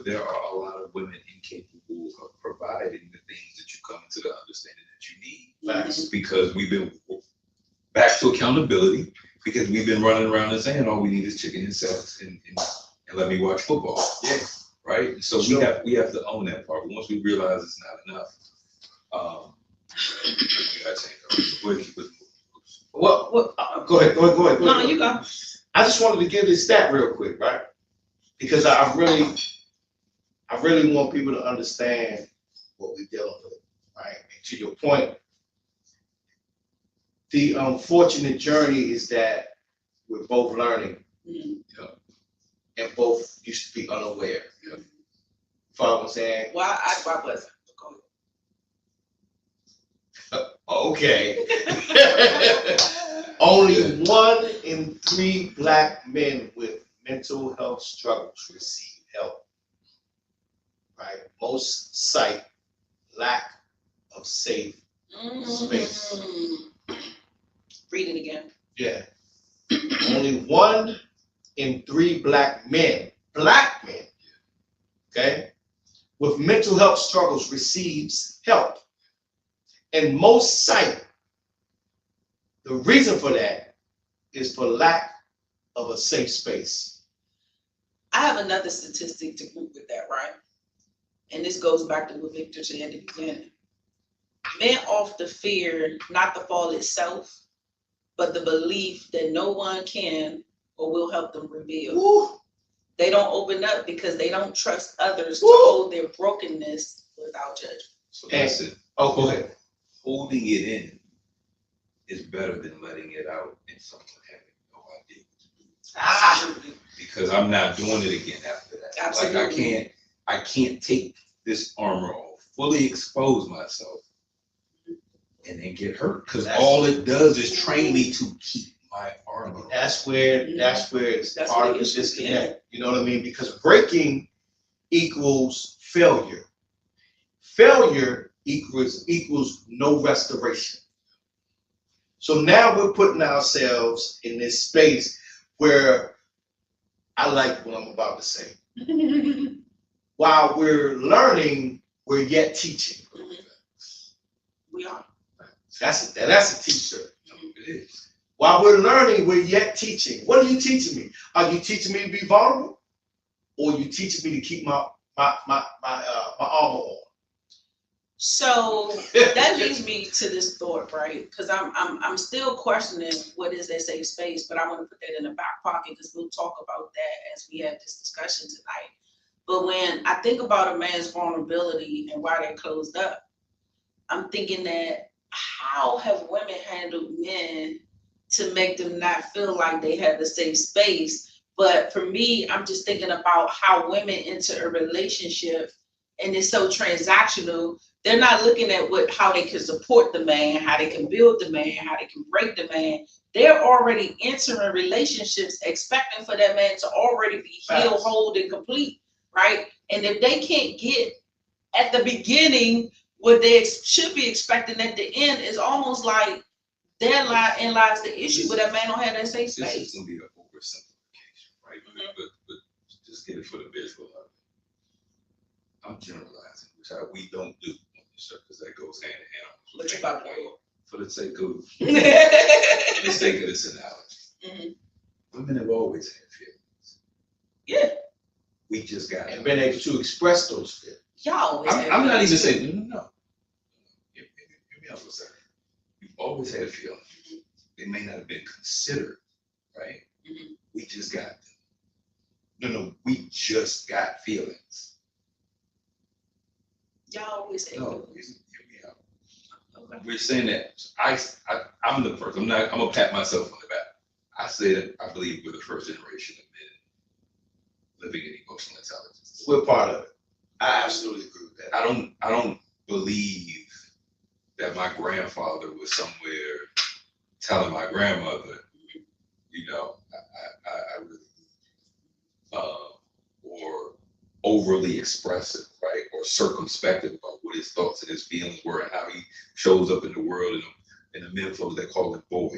there are a lot of women incapable of providing the things that you come into the understanding that you need. Facts. Because we've been back to accountability, because we've been running around and saying all we need is chicken and sex and let me watch football. Yeah. Right. And so we have to own that part. But once we realize it's not enough, we gotta change our ways. Well, go ahead. No, you go. I just wanted to give this stat real quick, right? Because I really want people to understand what we're dealing with, right? And to your point, the unfortunate journey is that we're both learning, and both used to be unaware. Follow what I'm saying? Well, I wasn't. Okay. Only 1 in 3 Black men with mental health struggles receive help. Right? Most cite lack of safe space. Read it again. Yeah. Only 1 in 3 Black men, okay, with mental health struggles receives help. And most cite the reason for that is for lack of a safe space. I have another statistic to group with that, right? And this goes back to what Victor said at the beginning. Men often fear not the fall itself, but the belief that no one can or will help them rebuild. Woo. They don't open up because they don't trust others to hold their brokenness without judgment. So listen. Oh, go ahead. Holding it in is better than letting it out and someone having no idea what to do. Because I'm not doing it again after that. Absolutely. Like I can't take this armor off, fully expose myself, and then get hurt. Because all it does is train me to keep my armor on. That's where it's part of the disconnect. You know what I mean? Because breaking equals failure. Failure equals no restoration. So now we're putting ourselves in this space where I like what I'm about to say. While we're learning, we're yet teaching. We are. That's a t-shirt. It is. While we're learning, we're yet teaching. What are you teaching me? Are you teaching me to be vulnerable, or are you teaching me to keep my armor on? So that leads me to this thought, right? Because I'm still questioning what is that safe space, but I want to put that in the back pocket because we'll talk about that as we have this discussion tonight. But when I think about a man's vulnerability and why they're closed up, I'm thinking that how have women handled men to make them not feel like they have a safe space? But for me, I'm just thinking about how women enter a relationship and it's so transactional. They're not looking at how they can support the man, how they can build the man, how they can break the man. They're already entering relationships expecting for that man to already be healed, whole, and complete, right? And if they can't get at the beginning what they should be expecting at the end, is almost like therein lies the issue, but that man don't have that safe space. This is gonna be an oversimplification, right? But just get it for the visual of it. I'm generalizing, which we don't do on this show because that goes hand in hand. What you about to do? For the sake of the sake of this analogy, women have always had feelings. Yeah. We just got and been able to express those feelings. Y'all I'm not even saying no. Hear me out for a second. We've always had feelings. They may not have been considered, right? We just got them. No, we just got feelings. Y'all always had feelings. Hear me out. Okay. We're saying that I'm the first. I'm gonna pat myself on the back. I say that I believe we're the first generation of men living in emotional intelligence. We're part of it. I absolutely agree with that. I don't believe that my grandfather was somewhere telling my grandmother, you know, I really, or overly expressive, right, or circumspective about what his thoughts and his feelings were and how he shows up in the world in the men folks that call him boy.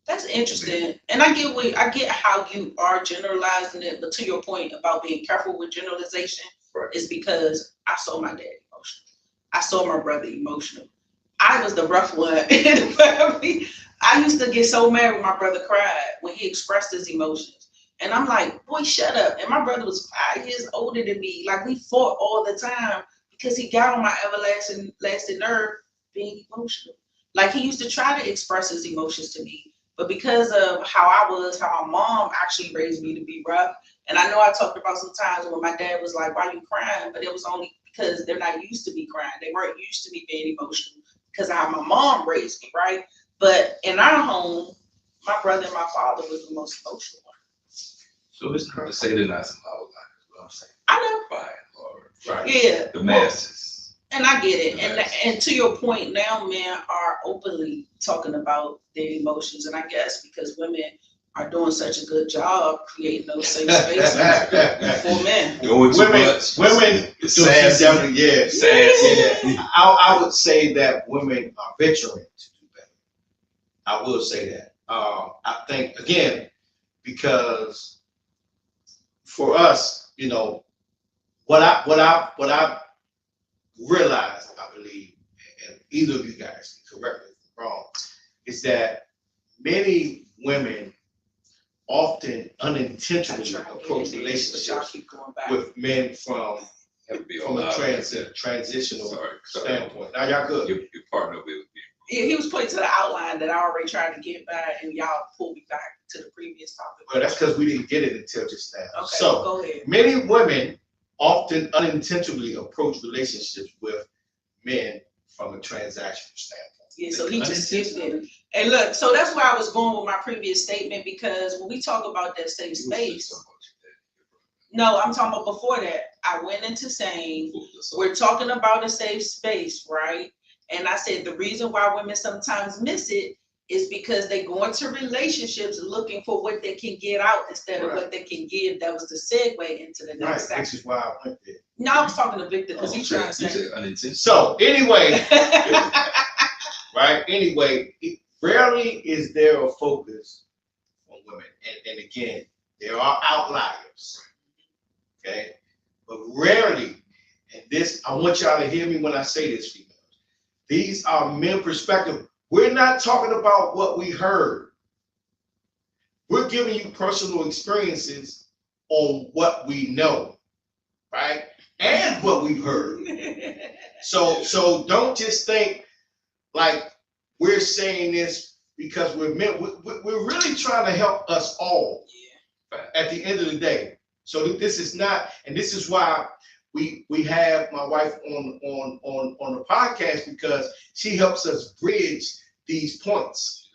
That's interesting, and I get how you are generalizing it, but to your point about being careful with generalization, right, is because I saw my dad emotional. I saw my brother emotional. I was the rough one in the family. I used to get so mad when my brother cried when he expressed his emotions, and I'm like, boy, shut up. And my brother was 5 years older than me. Like, we fought all the time because he got on my everlasting nerve being emotional. Like, he used to try to express his emotions to me. But because of how my mom actually raised me to be rough, and I know I talked about some times when my dad was like, why you crying? But it was only because they're not used to me crying. They weren't used to me being emotional because of how my mom raised me, right? But in our home, my brother and my father was the most emotional one. So it's not to say they're not some outliers, what I'm saying. I know. By and large, right? Yeah. The masses. And I get it. And to your point, now men are openly talking about their emotions. And I guess because women are doing such a good job creating those safe spaces for men. Women, sassy. I would say that women are venturing to do better. I will say that. I think, again, because for us, you know, what I realized, I believe, and either of you guys can correct me if I'm wrong, is that many women often unintentionally approach relationships with men from a transitional standpoint. Now, y'all good. Your partner will be. Yeah, he was pointing to the outline that I already tried to get by, and y'all pulled me back to the previous topic. Well, that's because we didn't get it until just now. Okay, so go ahead. Many women often unintentionally approach relationships with men from a transactional standpoint. Yeah, so he just skipped it. And look, so that's where I was going with my previous statement, because when we talk about that safe space, no, I'm talking about before that. I went into saying we're talking about a safe space, right? And I said the reason why women sometimes miss it is because they go into relationships looking for what they can get out instead of what they can give. That was the segue into the next section. Which is why I went there. No, I was talking to Victor because he's trying to say. So anyway, right? Anyway, rarely is there a focus on women. And again, there are outliers. Okay? But rarely, and this, I want y'all to hear me when I say this, females. These are men perspective. We're not talking about what we heard. We're giving you personal experiences on what we know, right? And what we've heard. So don't just think like we're saying this because we're men. We're really trying to help us all at the end of the day. So this is not, and this is why we have my wife on the podcast, because she helps us bridge these points,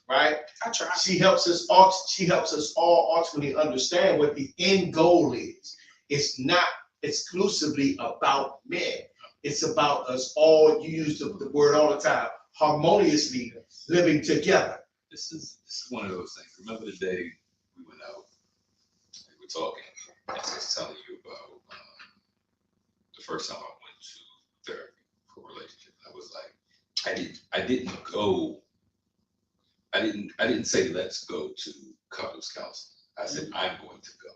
right? I try. She helps us all ultimately understand what the end goal is. It's not exclusively about men. It's about us all. You use the word all the time, harmoniously living together. This is one of those things. Remember the day we went out and we were talking, and I was telling you about the first time I went to therapy for relationships. I was like, I didn't say let's go to couples counseling. I said I'm going to go.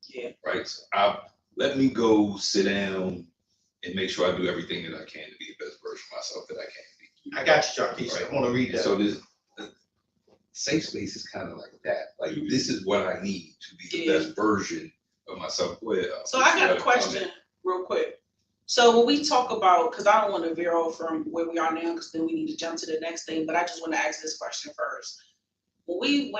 Yeah. Right. So let me go sit down and make sure I do everything that I can to be the best version of myself that I can be. I got you, Jarquez. Right. I want to read that. So this safe space is kind of like that. Like this is what I need to be the best version of myself. So I got a question real quick. So when we talk about, because I don't want to veer off from where we are now, because then we need to jump to the next thing, but I just want to ask this question first. When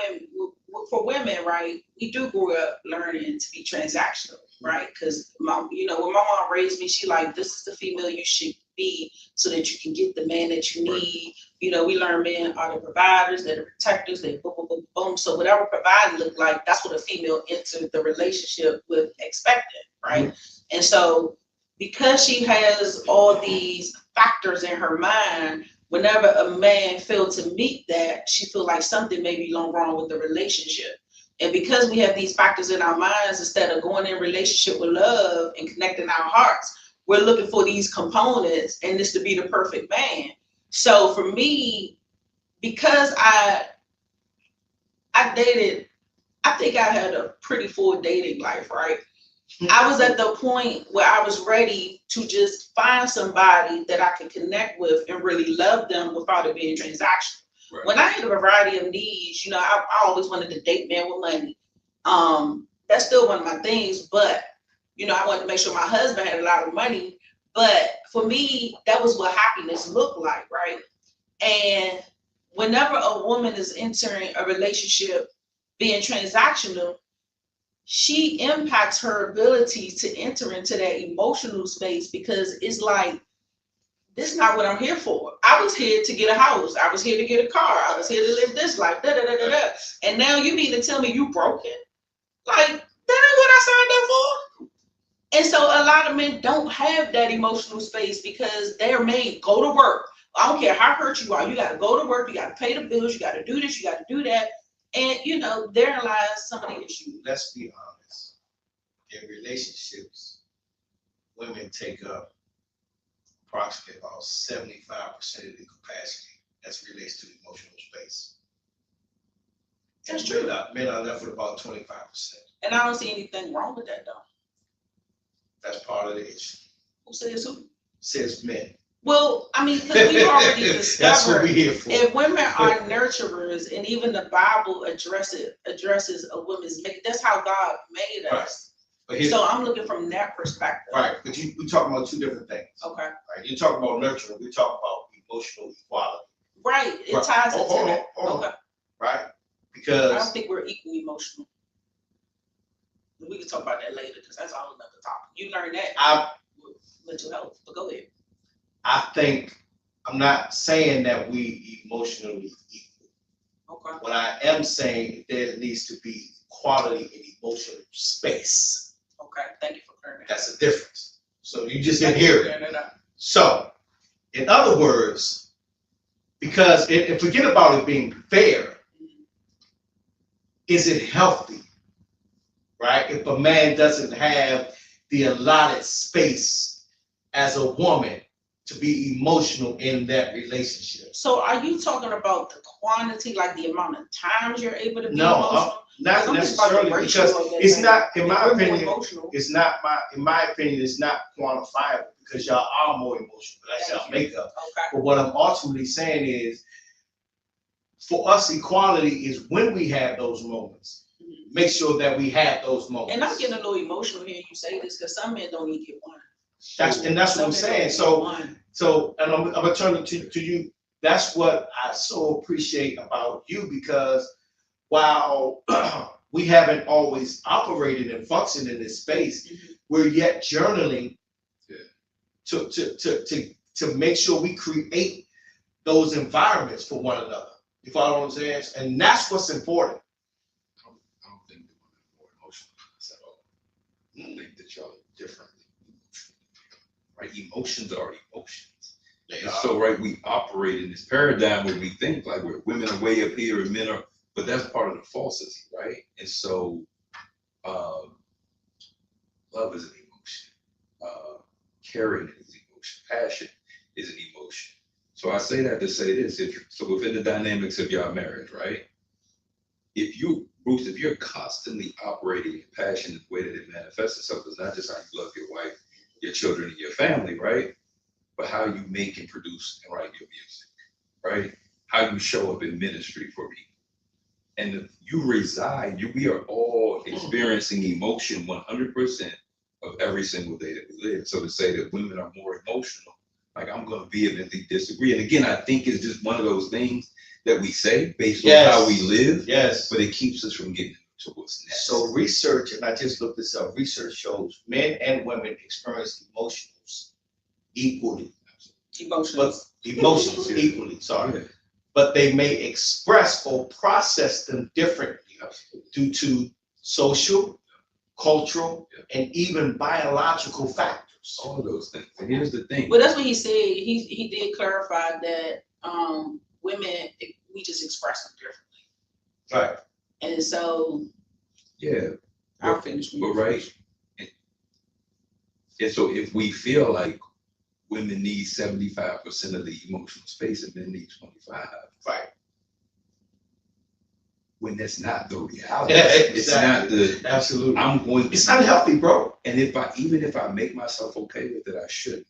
for women, right, we do grow up learning to be transactional, right? Because when my mom raised me, she like, this is the female you should be so that you can get the man that you need. You know, we learn men are the providers, they're the protectors, they boom, boom, boom, boom. So whatever providing look like, that's what a female entered the relationship with expecting, right? And so because she has all these factors in her mind, whenever a man failed to meet that, she feel like something may be wrong with the relationship. And because we have these factors in our minds, instead of going in relationship with love and connecting our hearts, we're looking for these components and this to be the perfect man. So for me, because I dated, I think I had a pretty full dating life, right? I was at the point where I was ready to just find somebody that I could connect with and really love them without it being transactional. Right. When I had a variety of needs, I always wanted to date men with money. That's still one of my things, but I wanted to make sure my husband had a lot of money. But for me, that was what happiness looked like, right? And whenever a woman is entering a relationship being transactional, she impacts her ability to enter into that emotional space, because it's like, this is not what I'm here for. I was here to get a house. I was here to get a car. I was here to live this life. Da, da, da, da, da. And now you mean to tell me you broken? Like, that ain't what I signed up for. And so a lot of men don't have that emotional space because they're made go to work. I don't care how hurt you are. You got to go to work. You got to pay the bills. You got to do this. You got to do that. And, therein lies some of the issues. Let's be honest. In relationships, women take up approximately about 75% of the capacity as relates to the emotional space. That's true. Men are left with about 25%. And I don't see anything wrong with that, though. That's part of the issue. Who says who? Says men. Well, I mean, because we already discovered that's what we're here for. If women are nurturers, and even the Bible addresses a woman's make, that's how God made us. Right. So I'm looking from that perspective. Right, but we're talking about two different things. Okay. Right, you're talking about nurturing. We're talking about emotional equality. Right, it ties into that. Okay. Right, because I don't think we're equally emotional. We can talk about that later, because that's all another topic. You learn that with mental health, but go ahead. I think I'm not saying that we emotionally equal. Okay. What I am saying, there needs to be equality in emotional space. Okay, thank you for clearing that. That's the difference. So you just didn't hear it. So, in other words, because if forget about it being fair, is it healthy? Right? If a man doesn't have the allotted space as a woman to be emotional in that relationship. So are you talking about the quantity, like the amount of times you're able to be emotional? No, not necessarily, because it's not, in my opinion, it's not quantifiable, because y'all are more emotional. That's y'all makeup. Okay. But what I'm ultimately saying is, for us, equality is when we have those moments. Make sure that we have those moments. And I'm getting a little emotional hearing you say this, because some men don't even get one. That's what I'm saying. So, and I'm gonna turn it to you. That's what I so appreciate about you, because while we haven't always operated and functioned in this space. We're yet journaling to make sure we create those environments for one another. You follow what I'm saying? And that's what's important. I don't think that women are more emotional than us at all. I think that y'all are differently emotional, right? Emotions are emotions. And so, right, we operate in this paradigm where we think like women are way up here and men are, but that's part of the falsity, right? And so, love is an emotion. Caring is an emotion. Passion is an emotion. So I say that to say this: so within the dynamics of your marriage, right? Bruce, if you're constantly operating in passion in the way that it manifests itself, it's not just how you love your wife, your children, and your family, right? But how you make and produce and write your music, right? How you show up in ministry for people. And if you reside, we are all experiencing emotion 100% of every single day that we live. So to say that women are more emotional, like I'm going to vehemently disagree. And again, I think it's just one of those things that we say based on how we live, but it keeps us from getting to what's next. So research, and I just looked this up, research shows men and women experience emotions equally. Emotions equally, sorry. Yeah. But they may express or process them differently due to social, cultural, and even biological factors. All of those things. And here's the thing. Well, that's what he said. He did clarify that women, we just express them differently. Right. And so, yeah, I'll finish. But right. And so if we feel like women need 75% of the emotional space and men need 25. Right. When that's not the reality. Yeah, it's not the absolutely. It's unhealthy, bro. And even if I make myself okay with it, I shouldn't.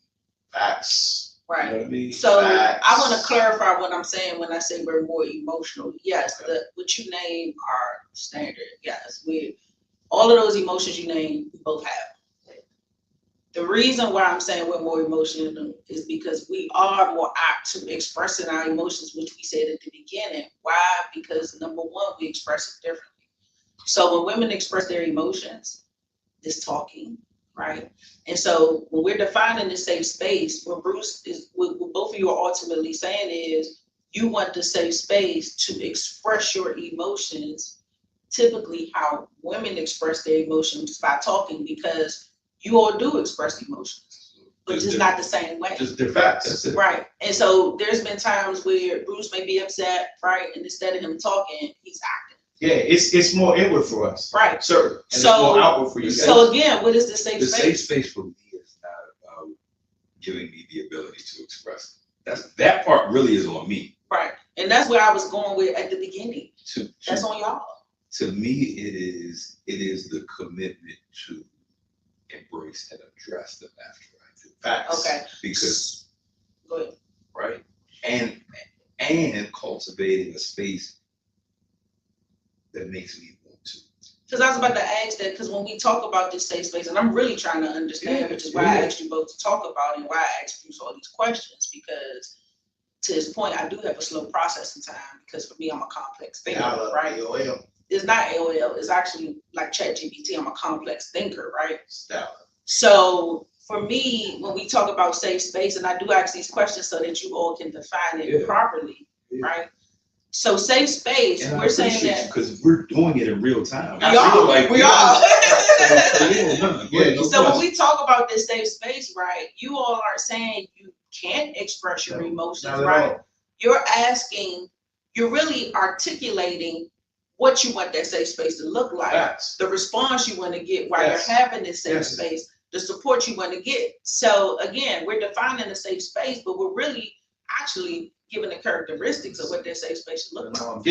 Facts. Right. You know what I mean? So Facts. I want to clarify what I'm saying when I say we're more emotional. Yes, what you name are standard. Yes, all of those emotions you name, we both have. The reason why I'm saying we're more emotional is because we are more apt to expressing our emotions, which we said at the beginning. Why? Because number one, we express it differently. So when women express their emotions, it's talking, right? And so when we're defining the safe space, what both of you are ultimately saying is you want the safe space to express your emotions, typically how women express their emotions by talking, because you all do express emotions, but just not the same way. Just the facts. That's it. Right. And so there's been times where Bruce may be upset, right? And instead of him talking, he's acting. Yeah, it's more inward for us. Right. Sure. And So, it's more outward for you guys. So again, what is the safe space? The safe space for me is not about giving me the ability to express it. That part really is on me. Right. And that's where I was going with at the beginning. That's on y'all. To me, it is the commitment to embrace and address them after I do. Facts. Okay. Because go ahead. Right. And cultivating a space that makes me want to. Because I was about to ask that, because when we talk about this safe space, and I'm really trying to understand, which is why I asked you both to talk about it and why I asked you all these questions, because to this point, I do have a slow processing time, because for me, I'm a complex thinker, right? AOL. It's not AOL, it's actually like ChatGPT. I'm a complex thinker, right? Style. So for me, when we talk about safe space, and I do ask these questions so that you all can define it properly, right? So safe space, and we're saying that because we're doing it in real time. We are. So when we talk about this safe space, right? You all aren't saying you can't express your emotions, right? You're asking, you're really articulating what you want that safe space to look like, the response you want to get while you're having this safe space, the support you want to get. So again, we're defining a safe space, but we're really actually giving the characteristics of what that safe space should look like. I'm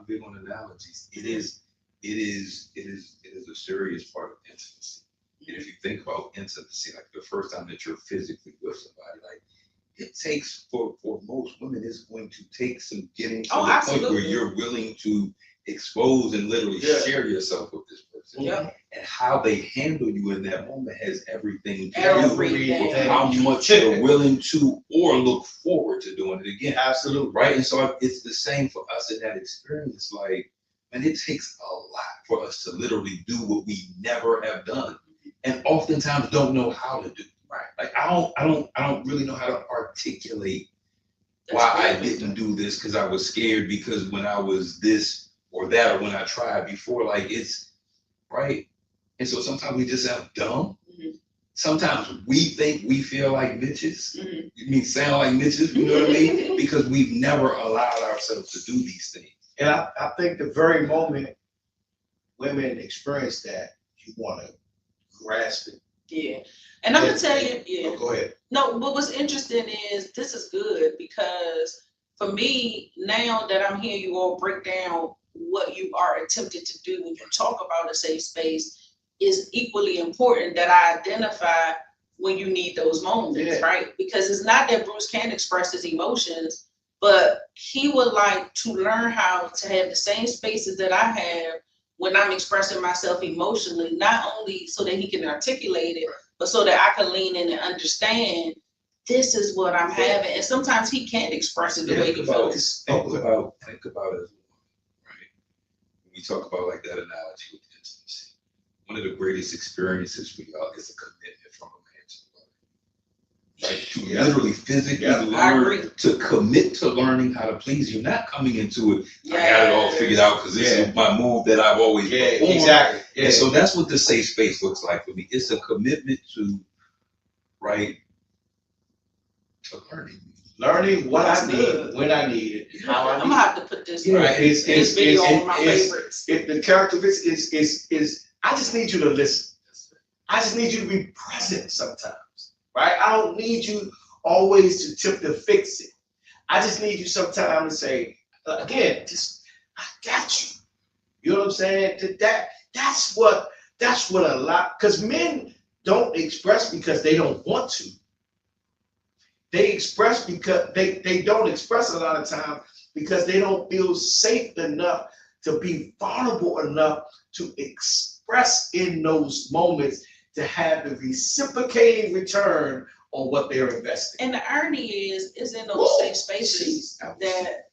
big on analogies. It is a serious part of intimacy. And if you think about intimacy, like the first time that you're physically with somebody, like it takes for most women, it's going to take some getting to the point where you're willing to expose and literally share yourself with this person. And how they handle you in that moment has everything to do with how much you're willing to or look forward to doing it again. Absolutely. Right. And so it's the same for us in that experience. Like, man, it takes a lot for us to literally do what we never have done, and oftentimes don't know how to do. Right. Like I don't really know how to articulate why I didn't do this, because I was scared, because when I was this or that, or when I tried before, like it's right. And so sometimes we just sound dumb. Mm-hmm. Sometimes we think we feel like bitches. Mm-hmm. You mean sound like bitches, you know what I mean? Because we've never allowed ourselves to do these things. And I think the very moment women experience that, you want to grasp it. Yeah. And I'm gonna tell you, Oh, go ahead. No, but what's interesting is this is good, because for me, now that I'm hearing you all break down what you are attempting to do when you talk about a safe space, is equally important that I identify when you need those moments, right? Because it's not that Bruce can't express his emotions, but he would like to learn how to have the same spaces that I have when I'm expressing myself emotionally, not only so that he can articulate it, but so that I can lean in and understand this is what I'm having. And sometimes he can't express it the way he feels. Think about it as a woman, right? When we talk about like that analogy with intimacy, one of the greatest experiences for y'all is a commitment from a man to love. Right? To literally physically learn, to commit to learning how to please you, not coming into it, I got it all figured out because this is my move that I've always performed. Exactly. Yeah. And so that's what the safe space looks like for me. It's a commitment to, right, to learning what I need, when I need it, how I need it. I'm gonna have to put this this video on my favorites. If the characteristics is I just need you to listen. I just need you to be present sometimes, right? I don't need you always to tip to fix it. I just need you sometimes to say, again, just I got you. You know what I'm saying? That's what a lot, because men don't express because they don't want to. They express because they don't express a lot of time because they don't feel safe enough to be vulnerable enough to express in those moments, to have the reciprocating return on what they're investing. And the irony is in those safe spaces that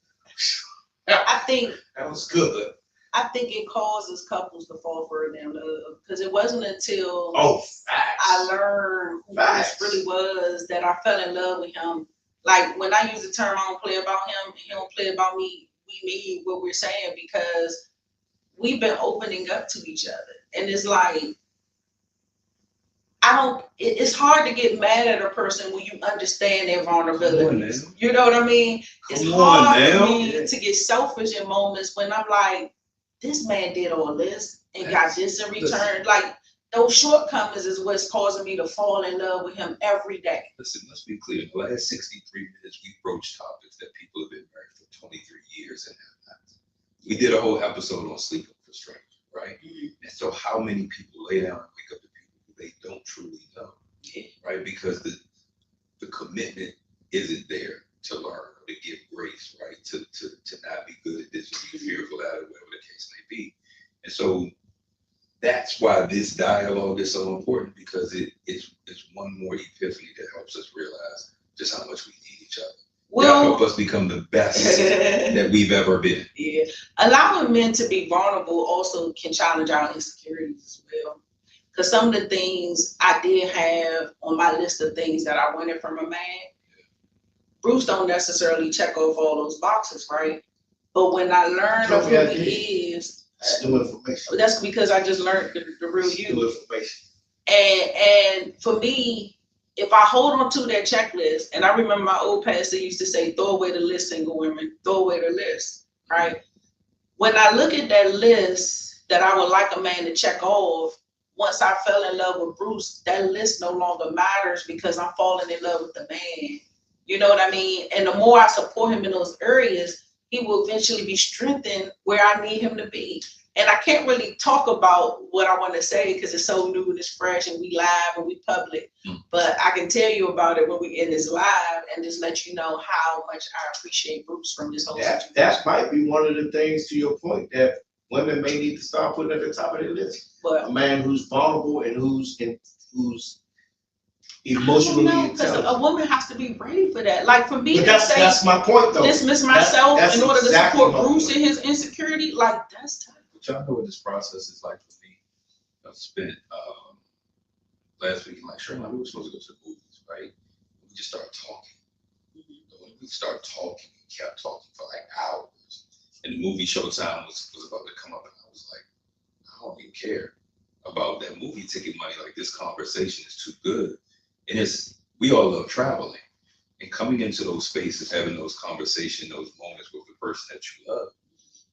I think that was good. I think it causes couples to fall further in love, because it wasn't until I learned who this really was that I fell in love with him. Like when I use the term, I don't play about him, he don't play about me. We mean what we're saying because we've been opening up to each other, and it's like it's hard to get mad at a person when you understand their vulnerabilities. You know what I mean? It's hard for me to get selfish in moments when I'm like, this man did all this and got this in return. Like those shortcomings is what's causing me to fall in love with him every day. Listen, let's be clear. In the last 63 minutes, we broached topics that people have been married for 23 years and have not. We did a whole episode on sleeping for strangers, right? Mm-hmm. And so how many people lay down and wake up to people who they don't truly know, right? Because the commitment isn't there to learn, to give grace, right? To not be good at this, or be fearful at it, whatever the case may be. And so that's why this dialogue is so important, because it's one more epiphany that helps us realize just how much we need each other. Well, help us become the best that we've ever been. Yeah, allowing men to be vulnerable also can challenge our insecurities as well. Because some of the things I did have on my list of things that I wanted from a man, Bruce don't necessarily check off all those boxes, right? But when I learned of who he is, that's new information. That's because I just learned the real you. New information. And for me, if I hold on to that checklist, and I remember my old pastor used to say, throw away the list, single women, throw away the list, right? When I look at that list that I would like a man to check off, once I fell in love with Bruce, that list no longer matters because I'm falling in love with the man. You know what I mean? And the more I support him in those areas, he will eventually be strengthened where I need him to be. And I can't really talk about what I want to say because it's so new and it's fresh and we live and we public. But I can tell you about it when we in this live and just let you know how much I appreciate Bruce from this whole situation. That might be one of the things, to your point, that women may need to start putting at the top of their list. But a man who's vulnerable and who's emotionally intelligent. Because a woman has to be ready for that. Like for me, that's my point, though. Dismiss myself in order to support Bruce in his insecurity. Like that's tough. y'all know what this process is like for me. I spent last week, like Sherman, we were supposed to go to the movies, right? We just started talking. When we started talking, we kept talking for like hours. And the movie showtime was about to come up, and I was like, I don't even care about that movie ticket money. Like, this conversation is too good. And we all love traveling. And coming into those spaces, having those conversations, those moments with the person that you love,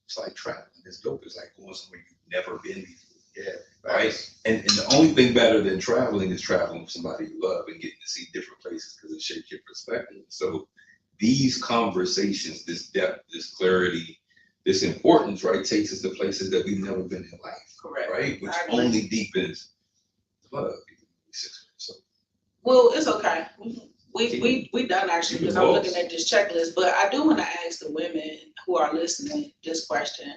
it's like traveling. It's dope. It's like going somewhere you've never been before. Yeah. Right. And the only thing better than traveling is traveling with somebody you love and getting to see different places because it shapes your perspective. So these conversations, this depth, this clarity, this importance, right, takes us to places that we've never been in life. Correct. Right. Which only deepens love. So, well, it's okay. We done actually because I'm looking at this checklist, but I do want to ask the women who are listening this question.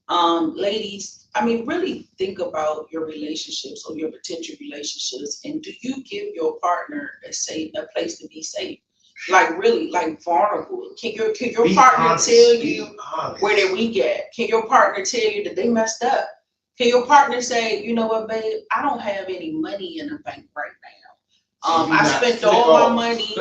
Ladies, I mean, really think about your relationships or your potential relationships, and do you give your partner a place to be safe? Like really, like vulnerable. Can your partner honest, tell you where they're weak at? Can your partner tell you that they messed up? Can your partner say, you know what, babe, I don't have any money in the bank right now. I spent all my money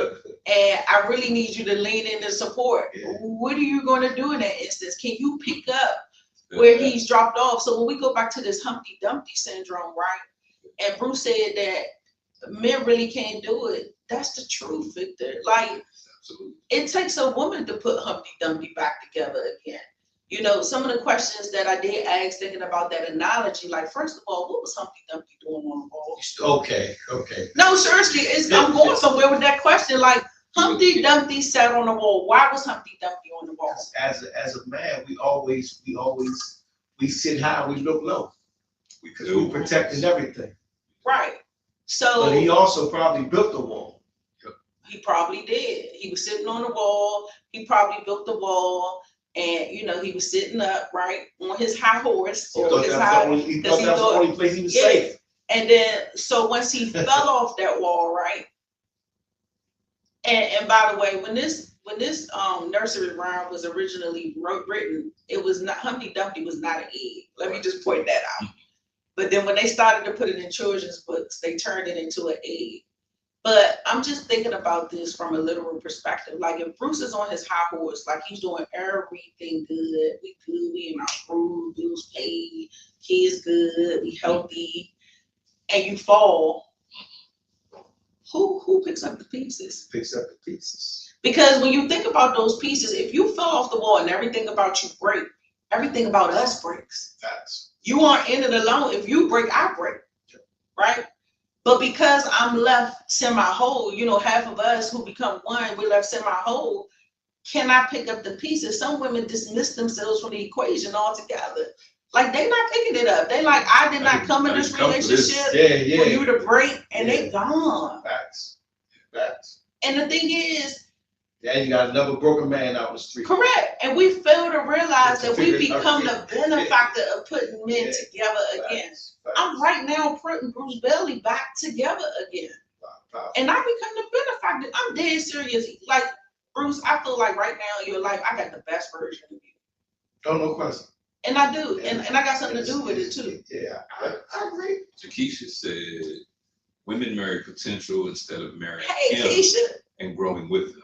and I really need you to lean in and support. Yeah. What are you going to do in that instance? Can you pick up where he's dropped off? So when we go back to this Humpty Dumpty syndrome, right? And Bruce said that men really can't do it. That's the truth, Victor. Like, absolutely. It takes a woman to put Humpty Dumpty back together again. You know, some of the questions that I did ask thinking about that analogy, like, first of all, what was Humpty Dumpty doing on the wall? Okay. No, seriously, I'm going somewhere with that question. Like, Humpty Dumpty sat on the wall. Why was Humpty Dumpty on the wall? As a man, we sit high, we look low. Because we protecting everything. Right. So but he also probably built the wall. He probably did. He was sitting on the wall. He probably built the wall. And he was sitting up, right, on his high horse. He thought that was the only place he was safe. And then, so once he fell off that wall, right. And by the way, when this nursery rhyme was originally written, it was not, Humpty Dumpty was not an egg. Let me just point that out. But then when they started to put it in children's books, they turned it into an egg. But I'm just thinking about this from a literal perspective. Like, if Bruce is on his high horse, like he's doing everything good, we in our groove, bills paid, kids good, we healthy, and you fall, who picks up the pieces? Because when you think about those pieces, if you fell off the wall and everything about you break, everything about us breaks. You aren't in it alone. If you break, I break, right? But because I'm left semi-whole, half of us who become one, we're left semi-whole, can I pick up the pieces? Some women dismiss themselves from the equation altogether. Like, they're not picking it up. They like, I did not come in this relationship for you to break, and they gone. Facts. And the thing is, you got another broken man out the street. Correct. And we fail to realize that we become the benefactor of putting men together again. I'm right now putting Bruce Bailey back together again. And I become the benefactor. I'm dead serious. Like, Bruce, I feel like right now in your life, I got the best version of you. Oh, no question. And I do. And I got something to do with it, too. Yeah, I agree. Keisha said, women marry potential instead of marrying him and growing with them.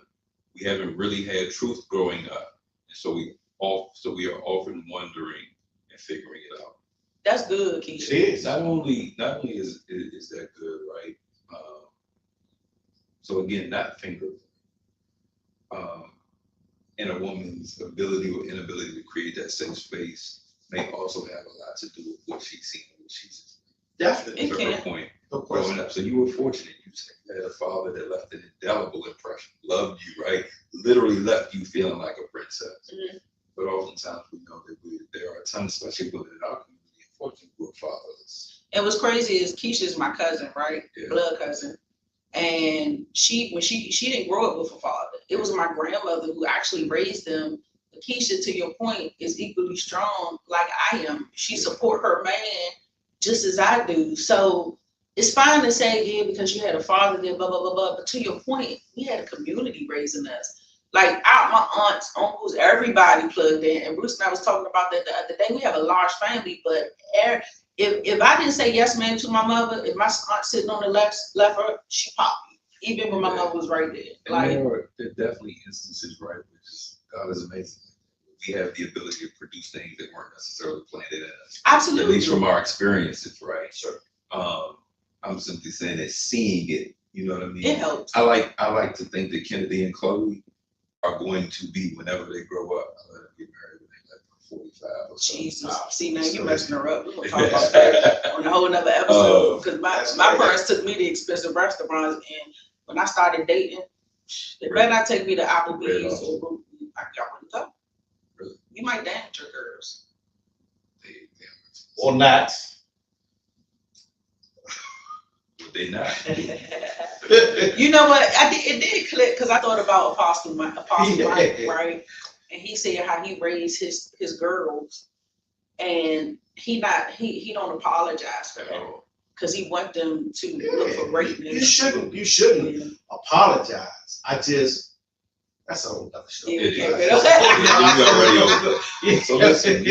We haven't really had truth growing up. And so we are often wondering and figuring it out. That's good, Keisha. It is. Not only is that good, right? So again, not finger. And a woman's ability or inability to create that safe space may also have a lot to do with what she's seen and what she's definitely to her point growing up. So you were fortunate. You had a father that left an indelible impression, loved you, right? Literally left you feeling like a princess. Mm-hmm. But oftentimes we know that there are tons, especially women in our community, unfortunately, who are fatherless. And what's crazy is Keisha's my cousin, right? Yeah. Blood cousin. And when she didn't grow up with a father. It was my grandmother who actually raised them. Keisha, to your point, is equally strong like I am. She support her man just as I do. So it's fine to say, yeah, because you had a father there, blah, blah, blah, blah. But to your point, we had a community raising us. Like out my aunts, uncles, everybody plugged in. And Bruce and I was talking about that the other day. We have a large family, but if I didn't say yes, man, to my mother, if my aunt sitting on the left her, she popped me, even when my mother was right there. And Like there are definitely instances, right, which is God is amazing. We have the ability to produce things that weren't necessarily planted in us. absolutely, At least from our experiences, right? Sure. I'm simply saying that seeing it, you know what I mean? it helps. I like to think that Kennedy and Chloe are going to be, whenever they grow up, let them get married when they're like 45 or so. Jesus, see now you messing her up. We're gonna talk about that on a whole nother episode. Because my parents took me to expensive restaurants, and when I started dating, they better not take me to Applebee's or I wouldn't go. Really? You might damage your girls. Or not. They not. You know what? It did click because I thought about Apostle Mike, right? And he said how he raised his girls, and he don't apologize for that because he want them to look for greatness. You shouldn't apologize. That's a whole other show. So listen,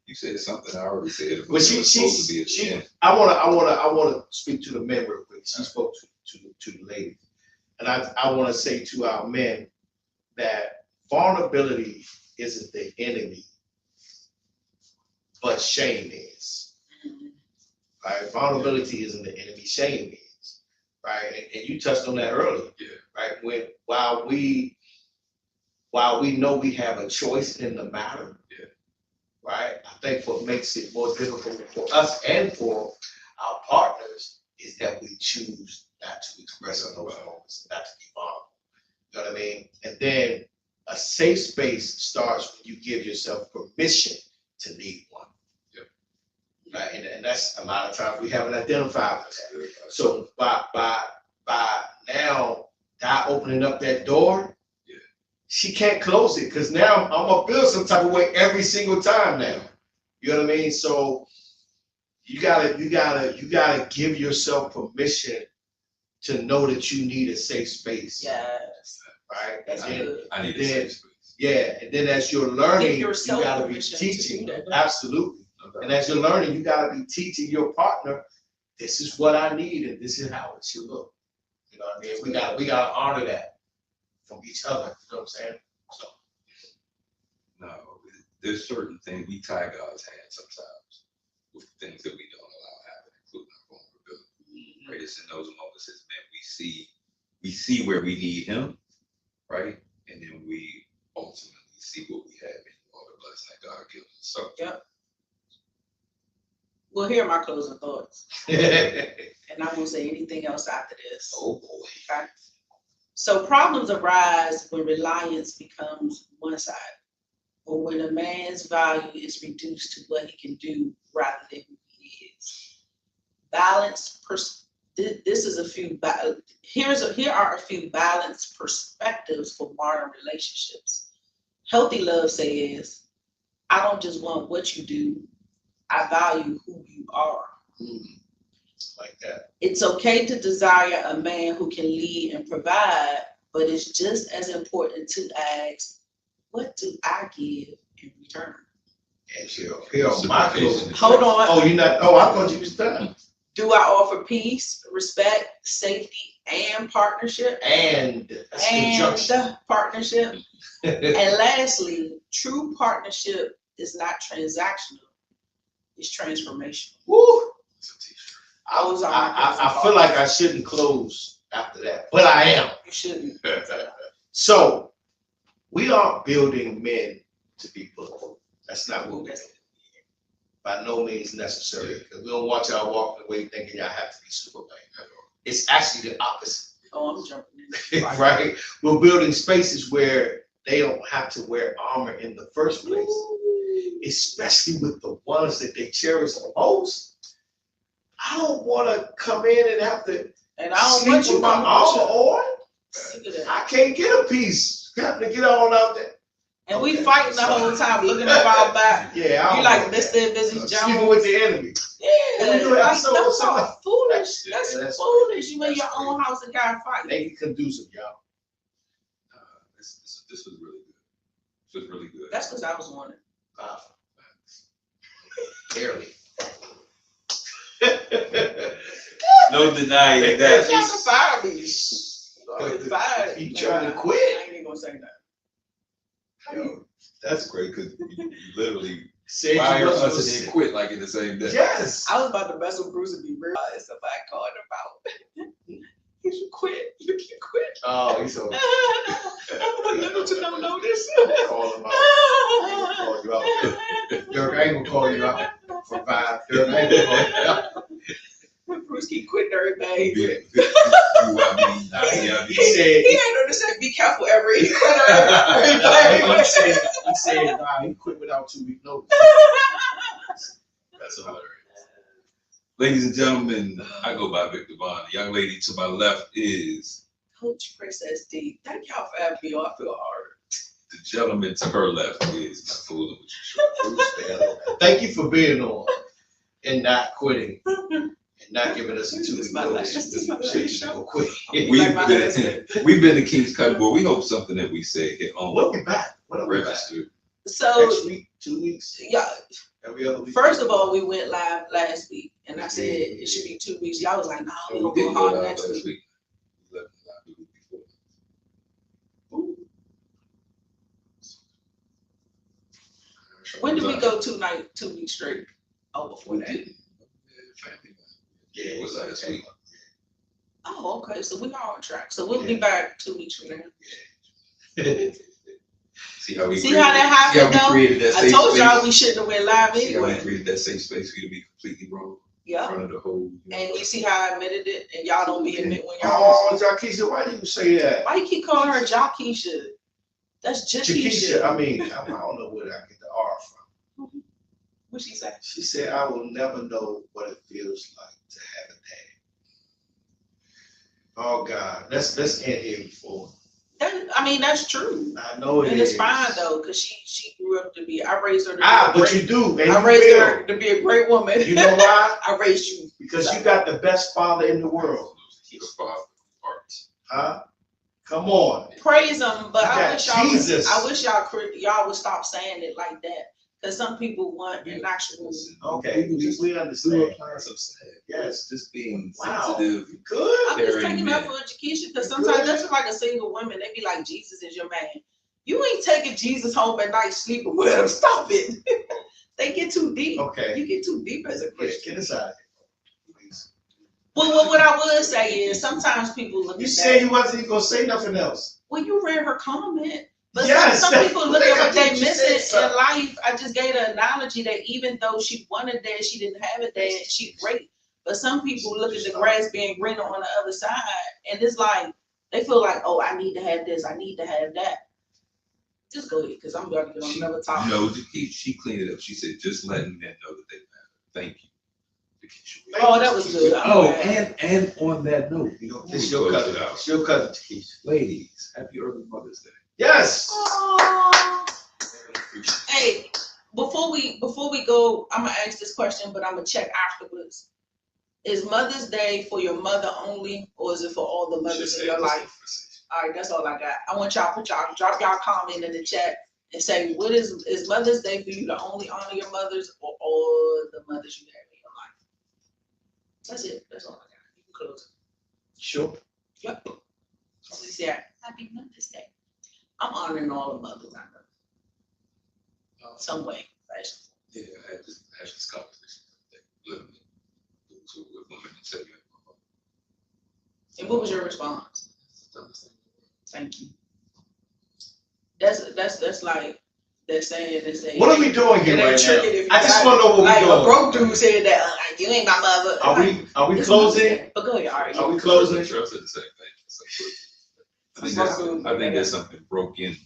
you said something I already said. But I wanna speak to the men real quick. She spoke to the ladies. And I wanna say to our men that vulnerability isn't the enemy, but shame is. Right? Vulnerability isn't the enemy, shame is. Right? And you touched on that earlier. Yeah. Right? While we know we have a choice in the matter. Yeah. Right? I think what makes it more difficult for us and for our partners is that we choose not to express our moments, not to be vulnerable. You know what I mean? And then a safe space starts when you give yourself permission to need one. Yep. Right? And that's a lot of times we haven't identified with that. So by now, God opening up that door, she can't close it because now I'm gonna feel some type of way every single time now. You know what I mean? So you gotta give yourself permission to know that you need a safe space. Yes. Right? That's and good. I need a safe space. Yeah, and then as you're learning, Give you yourself gotta be permission to teaching. do that. Absolutely. And as you're learning, you gotta be teaching your partner, this is what I need and this is how it should look. You know what I mean? We gotta honor that from each other. You know what I'm saying? So No, there's certain things we tie God's hand sometimes with things that we don't allow happen, including our vulnerability. Right? It's in those moments as men we see where we need Him, right? And then we ultimately see what we have in all the blessing that God gives us. So Well, here are my closing thoughts, and I won't say anything else after this. oh boy. Okay. So problems arise when reliance becomes one-sided, or when a man's value is reduced to what he can do rather than who he is. Here are a few balanced perspectives for modern relationships. Healthy love says, I don't just want what you do, I value who you are. Like that. It's okay to desire a man who can lead and provide, but it's just as important to ask, what do I give in return? And here are my closing. Hold on. Oh, you're not. Oh, I thought you was done. Do I offer peace, respect, safety, and partnership? And Partnership. And lastly, true partnership is not transactional, it's transformational. Woo! Those are my I feel like I shouldn't close after that, but I am. You shouldn't. So we aren't building men to be bulletproof. That's not what we're doing. By no means necessary. Because we don't want y'all walking away thinking y'all have to be Superman. It's actually the opposite. Oh, I'm jumping in. Right? We're building spaces where they don't have to wear armor in the first place. Especially with the ones that they cherish the most. I don't want to come in and have to sleep with my armor on. I can't get a piece. Got to get on out there. And we fighting the whole time, looking up our back. Yeah, you like Mr. Busy Jones. Sleeping with the enemy. Yeah, that's foolish. Yeah, that's foolish. You in your own house and got fighting. Make it conducive, y'all. This was really good. This was really good. That's because I was on it. Barely. No denying that. Y'all can fire me. Already fired. He trying to quit. I ain't even gonna say that. Yo, that's great because you literally Said fire you wasn't us and then quit like in the same day. Yes. I was about to mess with Bruce and be real. Somebody called him out. You should quit. You can quit. Oh, he's so. I'm little to no notice. Call him out. Call you out. Dirk, I ain't gonna call you out for 5. Dirk, I ain't gonna call you out. Bruce keep quitting everything. He He said. He ain't understand. Be careful, every he quit He said, nah, he quit without 2-week notice. That's hilarious. Ladies and gentlemen, I go by Victor Vaughn. The young lady to my left is Coach Princess D. Thank y'all for having me on. I feel honored. the gentleman to her left is my fooling with you. Thank you for being on and not quitting and not giving us a 2-week notice. This is my last show. Quit. We've been to King's Cutting Board. We hope something that we say hit on What we back? What are we back? registered. So, Next week, 2 weeks, yeah, every other week. first of all, we went live last week, and I said it should be 2 weeks. Y'all was like, no, we're We gonna did go hard go live next last week. week. We left live the week before. When did we go 2 weeks straight? Oh, before We that. didn't. Yeah, It was last week. Oh, okay. So we are on track. So we'll be back 2 weeks from now. See how we See how that happened, though? created that I safe told y'all we space? shouldn't have went live See how we anyway. created that safe space for you to be completely wrong in Yeah. front of the whole. And you see how I admitted it, and y'all don't be admit when y'all. Oh, Jaquisha, why did you say that? Why you keep calling her Jaquisha? That's Jaquisha, Jaquisha. I mean, I don't know where I get the R from. What she say? She said, I will never know what it feels like to have a dad. Oh God, let's end here before. I mean, that's true. I know it And is. it's fine though, because she grew up to be. I raised her to be But you do, and I you raised will. her to be a great woman. You know why? I raised you. Because you got the best father in the world. The father parts. Huh? Come on. Praise him, but You I got wish y'all. Jesus. I wish y'all would stop saying it like that. Because some people want an actual. Okay, we understand. Applying some sad. Yes. Just being Wow. sensitive. You good? I'm just Caring taking up man. for Jaquisha because sometimes that's just like a single woman. They be like, Jesus is your man. You ain't taking Jesus home at night sleeping with him. Stop it. They get too deep. Okay. You get too deep as a Get Christian. us out of here, please. Well, what I would say is sometimes people look You at said that. you wasn't gonna say nothing else. Well, you read her comment. But Yes, some people look at what they you said missing in something. life. I just gave an analogy that even though she wanted that, she didn't have it, that she great. But some people look at the grass being greener on the other side, and it's like they feel like, oh, I need to have this, I need to have that. Just go ahead, because I'm about to get on another topic. No, she cleaned it up. She said, just letting men know that they matter. Thank you. Oh, that was good. Oh, and on that note, This your cousin. It's your cousin, Jaquisha. ladies, happy early Mother's Day. Yes. Aww. Hey, before we go, I'm gonna ask this question, but I'm gonna check afterwards. Is Mother's Day for your mother only, or is it for all the mothers in your life? All right, that's all I got. I want y'all drop y'all comment in the chat and say, what is Mother's Day for you to only honor your mothers or all the mothers you have in your life? That's it. That's all I got. You can close it. Sure. Yep. So we say Happy Mother's Day. I'm honoring all the mothers I know. Some way, fashion. Yeah, I had this conversation literally with women and said, And what was your response? Thank you. That's like they're saying. What are we doing here It ain't right tricking now? if you I just got want to know what like we're doing. a broke dude said that you ain't my mother. Are we It's closing? Mother's Day. But go ahead, all right. Are we closing? I said the same thing. I think there's something broke in.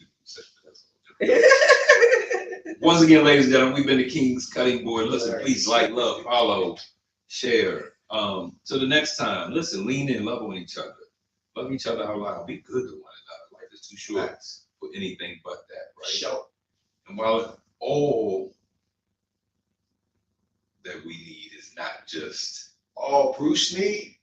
Once again, ladies and gentlemen, we've been to King's Cutting Board. Listen, please like, love, follow, share. Till the next time, listen, lean in, love on each other. Love each other out loud. Be good to one another. Life is too short for anything but that, right? Sure. And while all that we need is not just All Bruce need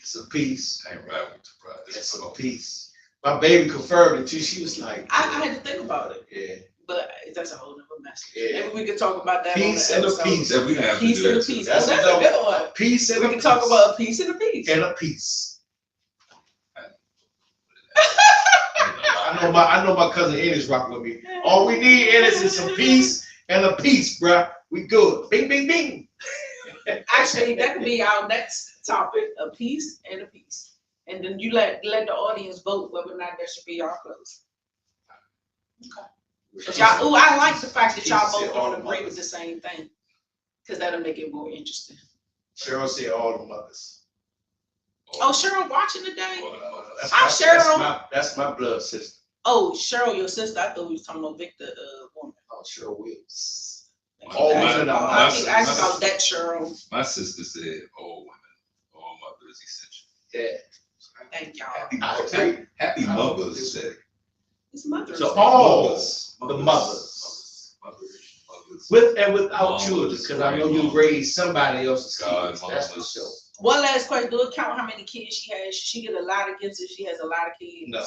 is a piece. I ain't riding with the bride. It's a piece. My baby confirmed it too. She was like, I had to think about it, yeah. but that's a whole nother message. Yeah. Maybe we could talk about that. Peace on and the a episode. peace. Yeah, we have to Peace do and a that too. peace. That's That's a good one. Peace and We a can peace. talk about a peace and a peace. And a peace. I know my cousin Ennis rock with me. All we need, Ennis, is some peace and a peace, bruh. We good. Bing, bing, bing. Actually, that could be our next topic: a peace and a peace. And then you let the audience vote whether or not that should be our close. Okay. But y'all, ooh, I like the fact that y'all both don't agree with the same thing, because that'll make it more interesting. Cheryl said all the mothers. Oh, Cheryl watching today? That's Cheryl. That's my blood sister. Oh, Cheryl, your sister. I thought we was talking about Victor, woman. Oh, Cheryl Wills. Oh, women are I keep asking about that Cheryl. My sister said, all women, all mothers essential. Yeah. Thank y'all. Happy Mother's Day. It's Mother's So Day. all Mothers. the mothers. Mothers. With and without Mothers. children, because I know you raised somebody else's God, kids. That's for mothers. sure. One last question. Do it count how many kids she has? Should she get a lot of kids if she has a lot of kids? No.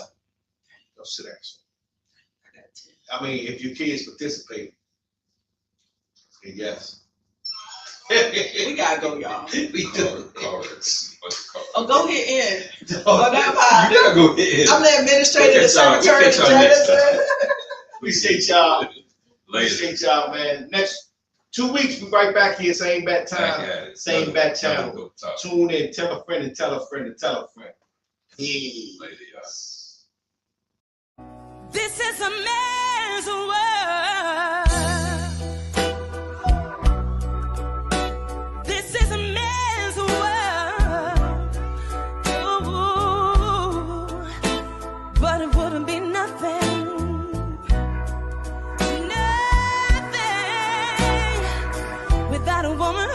No, sit down. I got 10. I mean, if your kids participate, then yes. We gotta go, y'all. We do. Cards. Oh, go ahead in. Oh, that part. You gotta go ahead. I'm the administrator, the secretary, the janitor. Appreciate y'all. Later. Appreciate y'all, man. Next 2 weeks, we right back here, same bat time, same bat channel. Tune in, tell a friend and tell a friend and tell a friend. Yeah. Later, y'all. This is a man's world. This is a man's world. Ooh, but it wouldn't be nothing, nothing without a woman.